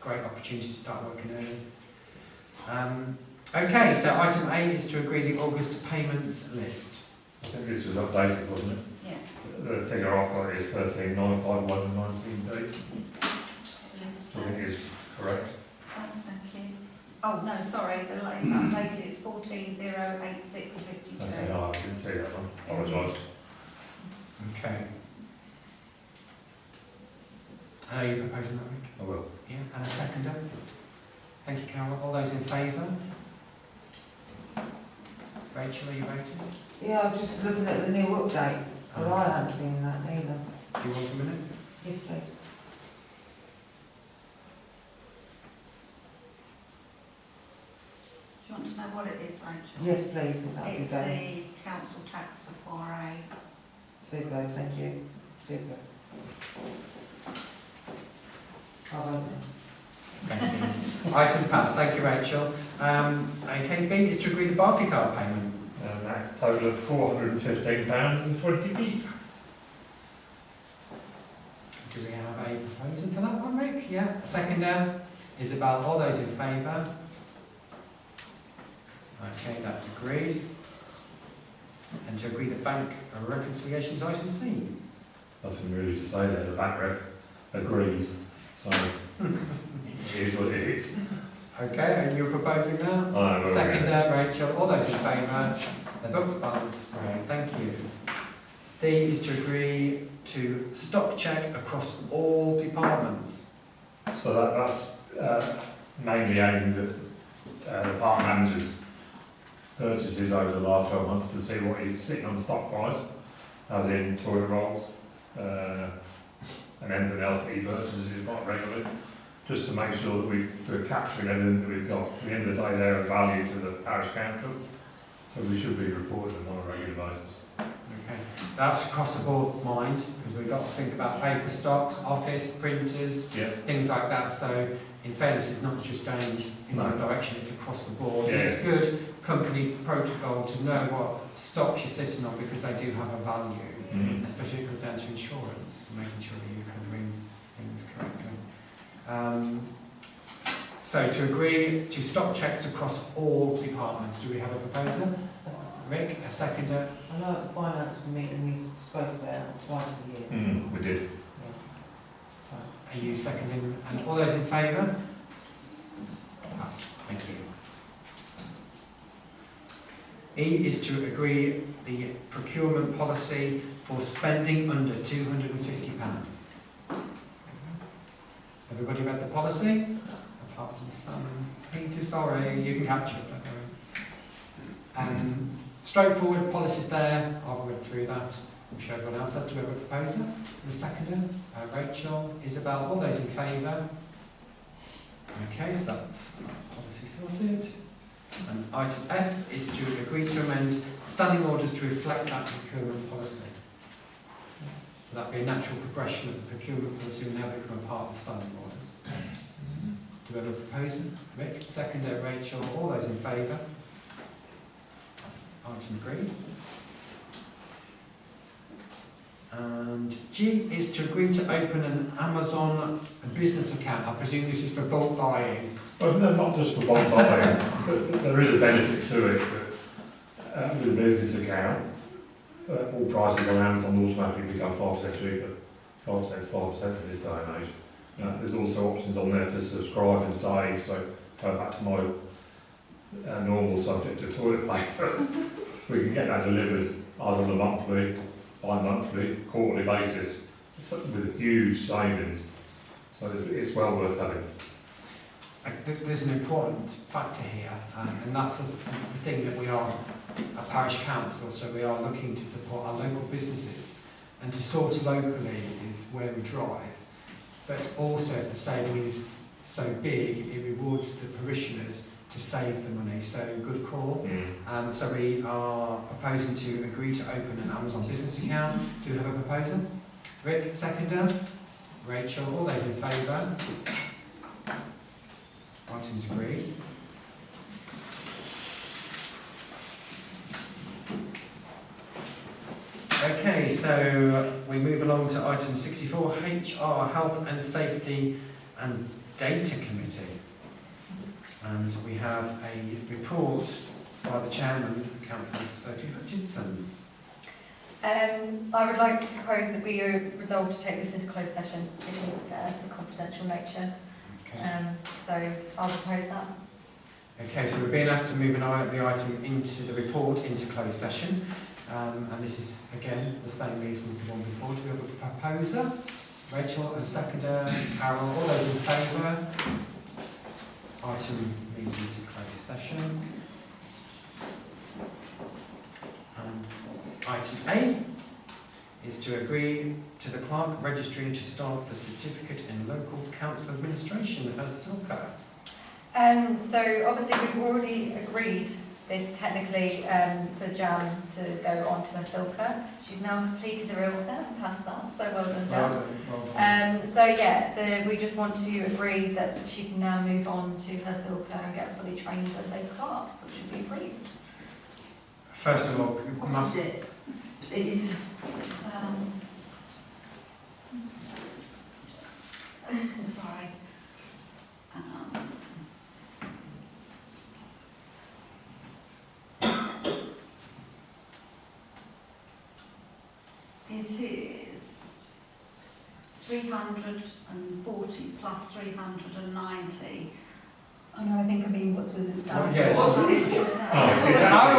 Speaker 1: great opportunity to start working early. Okay, so item 8 is to agree the August payments list.
Speaker 13: I think this was updated, wasn't it?
Speaker 3: Yeah.
Speaker 13: The figure I've got is 13,951 and 19p. I think is correct.
Speaker 3: Oh, thank you. Oh, no, sorry, the latest updated is 14,086.52.
Speaker 13: Okay, no, I didn't see that one. Apologise.
Speaker 1: Okay. Are you proposing that, Rick?
Speaker 13: I will.
Speaker 1: Yeah, and a seconder? Thank you, Carol. All those in favour? Rachel, are you voting?
Speaker 6: Yeah, I was just looking at the new update, because I hadn't seen that either.
Speaker 1: Do you want a minute?
Speaker 6: Yes, please.
Speaker 3: you want to know what it is, Rachel?
Speaker 6: Yes, please, if that would be
Speaker 3: It's
Speaker 6: great.
Speaker 3: the council tax for 4A.
Speaker 6: Super, thank you. Super. Oh,
Speaker 1: Thank you. Item passed. Thank you, Rachel. Okay, B is to agree the Barclaycard payment.
Speaker 13: And that's a total of £415.20p.
Speaker 1: Do we have a proposal for that one, Rick? Yeah. Seconder, Isabel. All those in favour? Okay, that's agreed. And to agree the bank reconciliations, item C.
Speaker 13: Nothing really to say there, the bank rep agrees, so it is what it is.
Speaker 1: Okay, and you're proposing that?
Speaker 13: I will,
Speaker 1: Seconder, Rachel. All those in favour? The book's balanced. Great, thank you. D is to agree to stock check across all departments.
Speaker 13: So that's mainly aimed at department managers' purchases over the last 12 months to see what is sitting on stock price, as in toilet rolls and anything else that he purchases quite regularly, just to make sure that we're capturing everything that we've got. At the end of the day, they're of value to the parish council, so we should be reporting them on a regular basis.
Speaker 1: Okay, that's across the board, mind, because we've got to think about paper stocks, office, printers,
Speaker 13: Yeah.
Speaker 1: things like that. So, in fairness, it's not just going in one direction, it's across the board.
Speaker 13: Yeah.
Speaker 1: It's good company protocol to know what stocks you're sitting on because they do have a value, especially when it comes down to insurance, making sure that you're covering things correctly. So, to agree to stock checks across all departments, do we have a proposal? Rick, a seconder?
Speaker 6: I know at the finance meeting we spoke about it twice a year.
Speaker 13: We did.
Speaker 1: Are you seconding? And all those in favour? Pass. Thank you. E is to agree the procurement policy for spending under £250. Everybody read the policy? Apart from some. Peter, sorry, you can catch it. Straightforward policies there. I've read through that. I'm sure everyone else has. Do we have a proposer? A seconder? Rachel, Isabel, all those in favour? Okay, so that's that policy sorted. And item F is to agree to amend standing orders to reflect that procurement policy. So that'd be a natural progression of the procurement policy will now become a part of the standing orders. Do we have a proposer? Rick, seconder, Rachel, all those in favour? Item agreed. And G is to agree to open an Amazon business account. I presume this is for bulk buying.
Speaker 13: Well, no, not just for bulk buying, but there is a benefit to it. That with a business account, all prices on Amazon automatically become 5% cheaper. 5% in this day and age. There's also options on there to subscribe and save. So go back to my normal subject of toilet paper. We can get that delivered either on a monthly, bi-monthly, quarterly basis with huge savings. So it's well worth having.
Speaker 1: There's an important factor here, and that's the thing that we are a parish council, so we are looking to support our local businesses, and to source locally is where we drive. But also, if the saving is so big, it rewards the parishioners to save the money. So good call. So we are proposing to agree to open an Amazon business account. Do we have a proposer? Rick, seconder. Rachel, all those in favour? Items agreed. Okay, so we move along to item 64, HR, Health and Safety and Data Committee. And we have a report by the chairman, Councillor Sophie Hutchinson.
Speaker 12: I would like to propose that we resolve to take this into closed session because of the confidential nature.
Speaker 1: Okay.
Speaker 12: So I'll propose that.
Speaker 1: Okay, so we're being asked to move the item into the report into closed session. And this is, again, the same reason as the one before. Do we have a proposer? Rachel, and seconder, Carol, all those in favour? Item moved into closed session. And item A is to agree to the clerk registering to start the certificate in local council administration as SILCA.
Speaker 12: So obviously we've already agreed this technically for Jan to go on to her Silka. She's now completed her ILCA and passed that, so well done, Jan. So yeah, we just want to agree that she can now move on to her Silka and get fully trained as a clerk, which would be approved.
Speaker 1: First of all,
Speaker 14: What is it? Please.
Speaker 3: Sorry. It is 340 plus 390.
Speaker 12: Oh no, I think I mean what was it stands
Speaker 1: Yeah,
Speaker 12: for?
Speaker 14: What is it?
Speaker 1: Oh,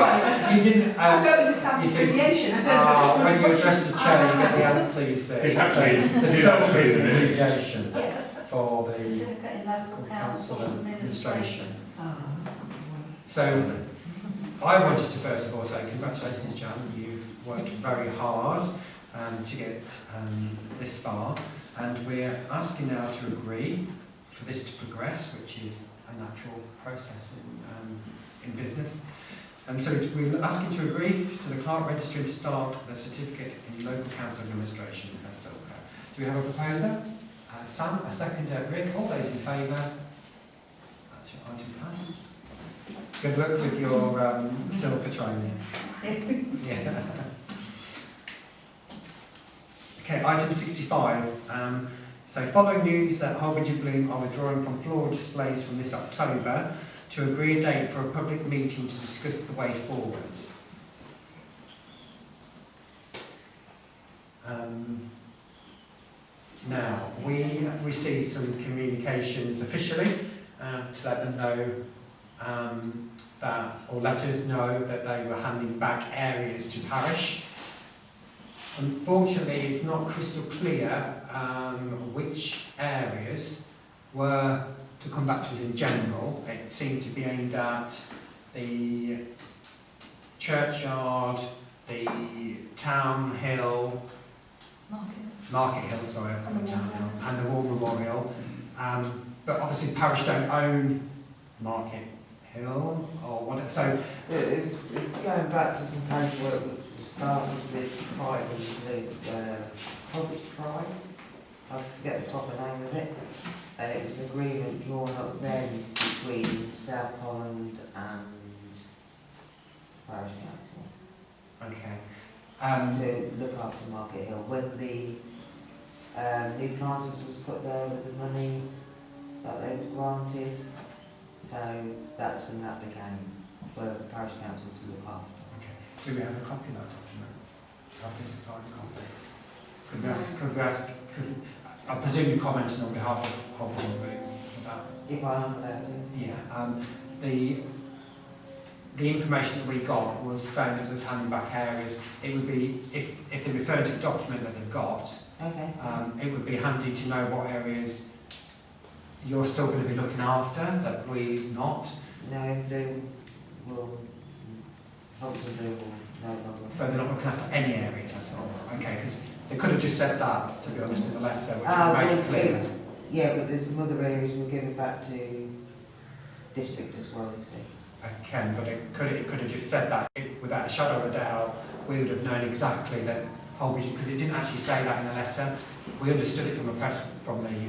Speaker 1: right. You didn't.
Speaker 14: I don't understand
Speaker 1: you
Speaker 14: the
Speaker 1: see,
Speaker 14: abbreviation. I don't
Speaker 1: when you address the chair, you get the answer. You say
Speaker 13: It's actually
Speaker 1: the
Speaker 13: it's
Speaker 1: Silka
Speaker 13: actually
Speaker 1: is
Speaker 13: the
Speaker 1: an
Speaker 13: minutes.
Speaker 1: abbreviation
Speaker 3: Yes.
Speaker 1: for the
Speaker 3: Certificate in Local Council Administration.
Speaker 1: So, I wanted to first of all say congratulations, Jan. You've worked very hard to get this far, and we're asking now to agree for this to progress, which is a natural process in business. And so we're asking to agree to the clerk registry to start the certificate in local council administration as Silka. Do we have a proposer? Sam, a seconder, Rick. All those in favour? That's your item passed. Good luck with your Silka training. Yeah. Okay, item 65. So following news that Holbein and Bloom are withdrawing from floral displays from this October, to agree a date for a public meeting to discuss the way forward. Now, we received some communications officially to let them know that, or let us know that they were handing back areas to parish. Unfortunately, it's not crystal clear which areas were to come back to us in general. It seemed to be aimed at the churchyard, the town hill, Market Hill, sorry, Town Hill, and the War Memorial. But obviously, parish don't own Market Hill or whatever. So
Speaker 6: It was going back to some paperwork which was started with Pride and the College Pride. I forget the proper name of it. And it was an agreement drawn up then between South Holland and Parish Council.
Speaker 1: okay.
Speaker 6: To look after Market Hill. When the new planters was put there with the money that they was granted, so that's when that became for the Parish Council to look after.
Speaker 1: Okay. Do we have a copy of that document? Have this supplied a copy? Could we ask, I presume you're commenting on behalf of Holbein and Bloom about.
Speaker 6: If I am allowed to.
Speaker 1: Yeah. The information that we got was saying that there's handing back areas. It would be, if they refer to the document that they've got,
Speaker 6: Okay.
Speaker 1: it would be handy to know what areas you're still going to be looking after, that we not.
Speaker 6: No, Bloom will, Holbein Bloom will no longer.
Speaker 1: So they're not looking after any areas at all. Okay, because they could have just said that, to be honest, in the letter, which would make it clear.
Speaker 6: Yeah, but there's some other areas we'll give it back to district as well, you see.
Speaker 1: Ken, but it could have just said that without a shadow of a doubt. We would have known exactly that Holbein, because it didn't actually say that in the letter. We understood it from the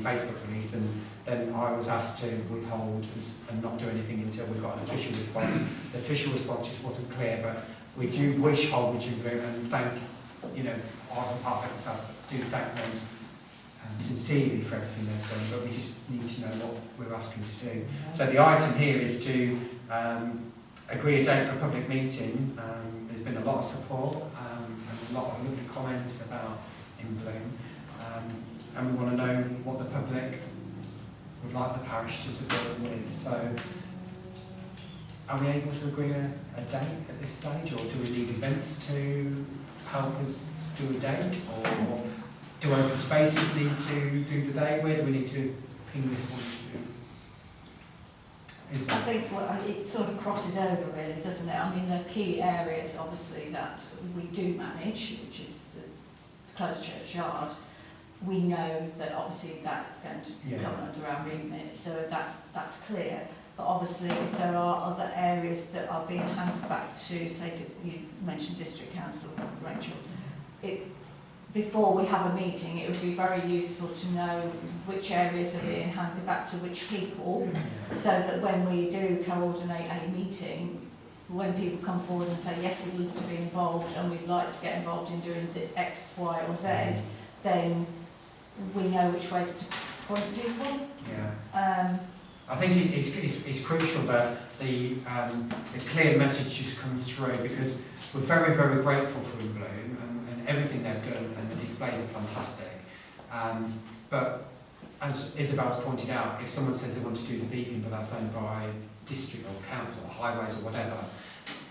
Speaker 1: Facebook release, and then I was asked to withhold and not do anything until we got an official response. The official response just wasn't clear, but we do wish Holbein and Bloom and thank, Arts and Park itself, do thank them sincerely for everything they've done, but we just need to know what we're asking to do. So the item here is to agree a date for a public meeting. There's been a lot of support and a lot of lovely comments about in Bloom, and we want to know what the public would like the parish to support them with. So are we able to agree a date at this stage, or do we need events to help us do a date, or do open spaces need to do the date? Where do we need to ping this one to?
Speaker 9: I think it sort of crosses over really, doesn't it? I mean, the key areas obviously that we do manage, which is the closed churchyard, we know that obviously that's going to come under our remit, so that's clear. But obviously, if there are other areas that are being handed back to, say, you mentioned District Council, Rachel, before we have a meeting, it would be very useful to know which areas are being handed back to which people, so that when we do coordinate a meeting, when people come forward and say, yes, we'd love to be involved and we'd like to get involved in doing the X, Y or Z, then we know which way to point people.
Speaker 1: Yeah. I think it's crucial that the clear message just comes through, because we're very, very grateful for Bloom and everything they've done, and the displays are fantastic. But as Isabel's pointed out, if someone says they want to do the beacon but that's owned by district or council or highways or whatever,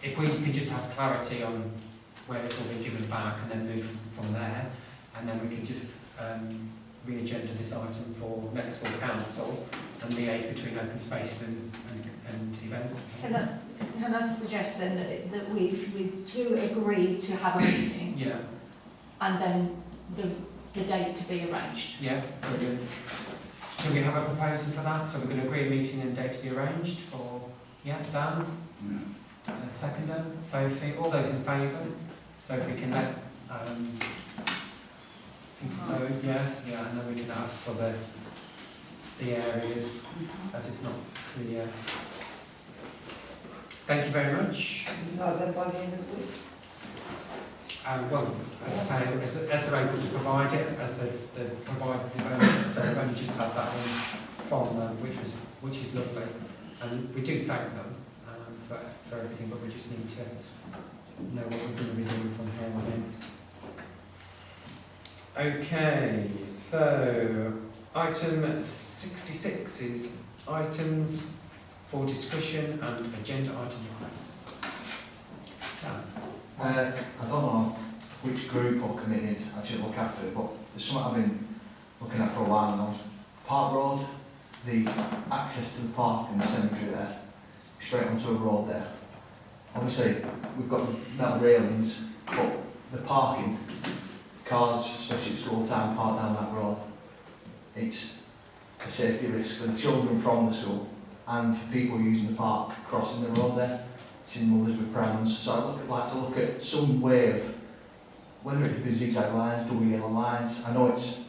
Speaker 1: if we can just have clarity on where it's all been given back and then move from there, and then we can just re-agenda this item for next full council and liaise between open spaces and events.
Speaker 9: Can I suggest then that we do agree to have a meeting?
Speaker 1: Yeah.
Speaker 9: And then the date to be arranged?
Speaker 1: Yeah, brilliant. Can we have a proposal for that? So we're going to agree a meeting and date to be arranged for, Dan? Yeah. Seconder? Sophie? All those in favour? So if we can let those, yes, yeah, and then we can ask for the areas as it's not clear. Thank you very much.
Speaker 6: No, then by the end of the week.
Speaker 1: Well, as I say, as they're able to provide it, as they've provided, so they've only just had that one from them, which is lovely, and we do thank them for everything, but we just need to know what we're going to be doing from here on in. Okay, so item 66 is items for discussion and agenda item requests.
Speaker 15: I don't know which group or committee I should look after it, but there's something I've been looking at for a while now. Park Road, the access to the park and the cemetery there, straight onto a road there. Obviously, we've got metal railings, but the parking, cars, especially at school time, park down that road, it's a safety risk for the children from the school and for people using the park crossing the road there. In mothers with prams, so I'd like to look at some way of, whether it could be zigzag lines, double yellow lines. I know it's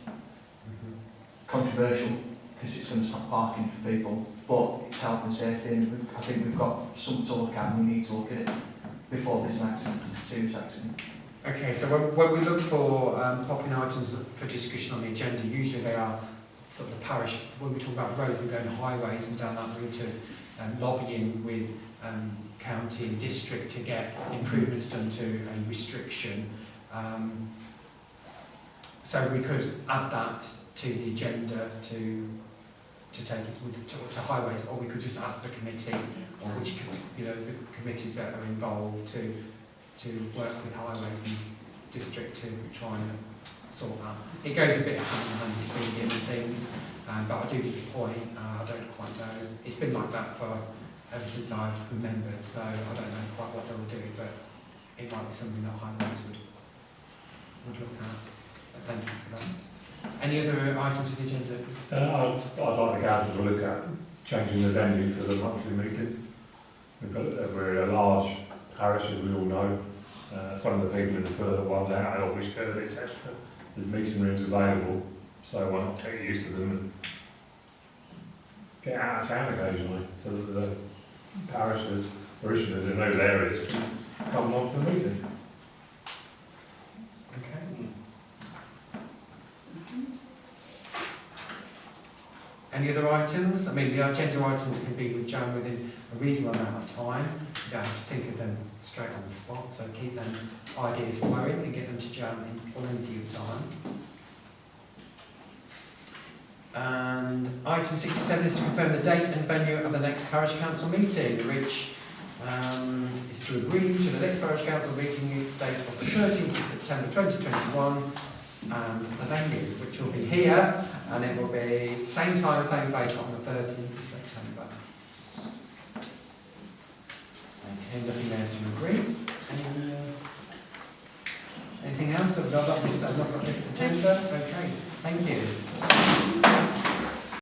Speaker 15: controversial because it's going to stop parking for people, but it's health and safety, and I think we've got something to look at, and we need to look at it before this accident, serious accident.
Speaker 1: Okay, so when we look for popping items for discussion on the agenda, usually they are sort of the parish. When we talk about roads, we're going highways and down that route of lobbying with county and district to get improvements done to a restriction. So we could add that to the agenda to take it to highways, or we could just ask the committee, or which the committees that are involved to work with highways and district to try and sort that. It goes a bit hand in hand with speeding and things, but I do get your point. I don't quite know. It's been like that for ever since I've remembered, so I don't know quite what they'll do, but it might be something that highways would look at. But thank you for that. Any other items of the agenda?
Speaker 13: I'd like the council to look at changing the venue for the monthly meeting. We're a large parish, as we all know. Some of the people in the further ones out, Elvish, etc. There's meeting rooms available, so why not take use of them and get out of town occasionally, so that the parishes, parishioners in those areas can come along to the meeting.
Speaker 1: Okay. Any other items? I mean, the agenda items can be with Jan within a reasonable amount of time. You don't have to think of them straight on the spot, so keep them ideas flowing and get them to Jan in plenty of time. And item 67 is to confirm the date and venue of the next parish council meeting, which is to agree to the next parish council meeting date of the 13th of September 2021, and the venue, which will be here, and it will be same time, same place on the 13th of September. Okay, nothing there to agree. Anything else? I've not got this agenda. Okay, thank you.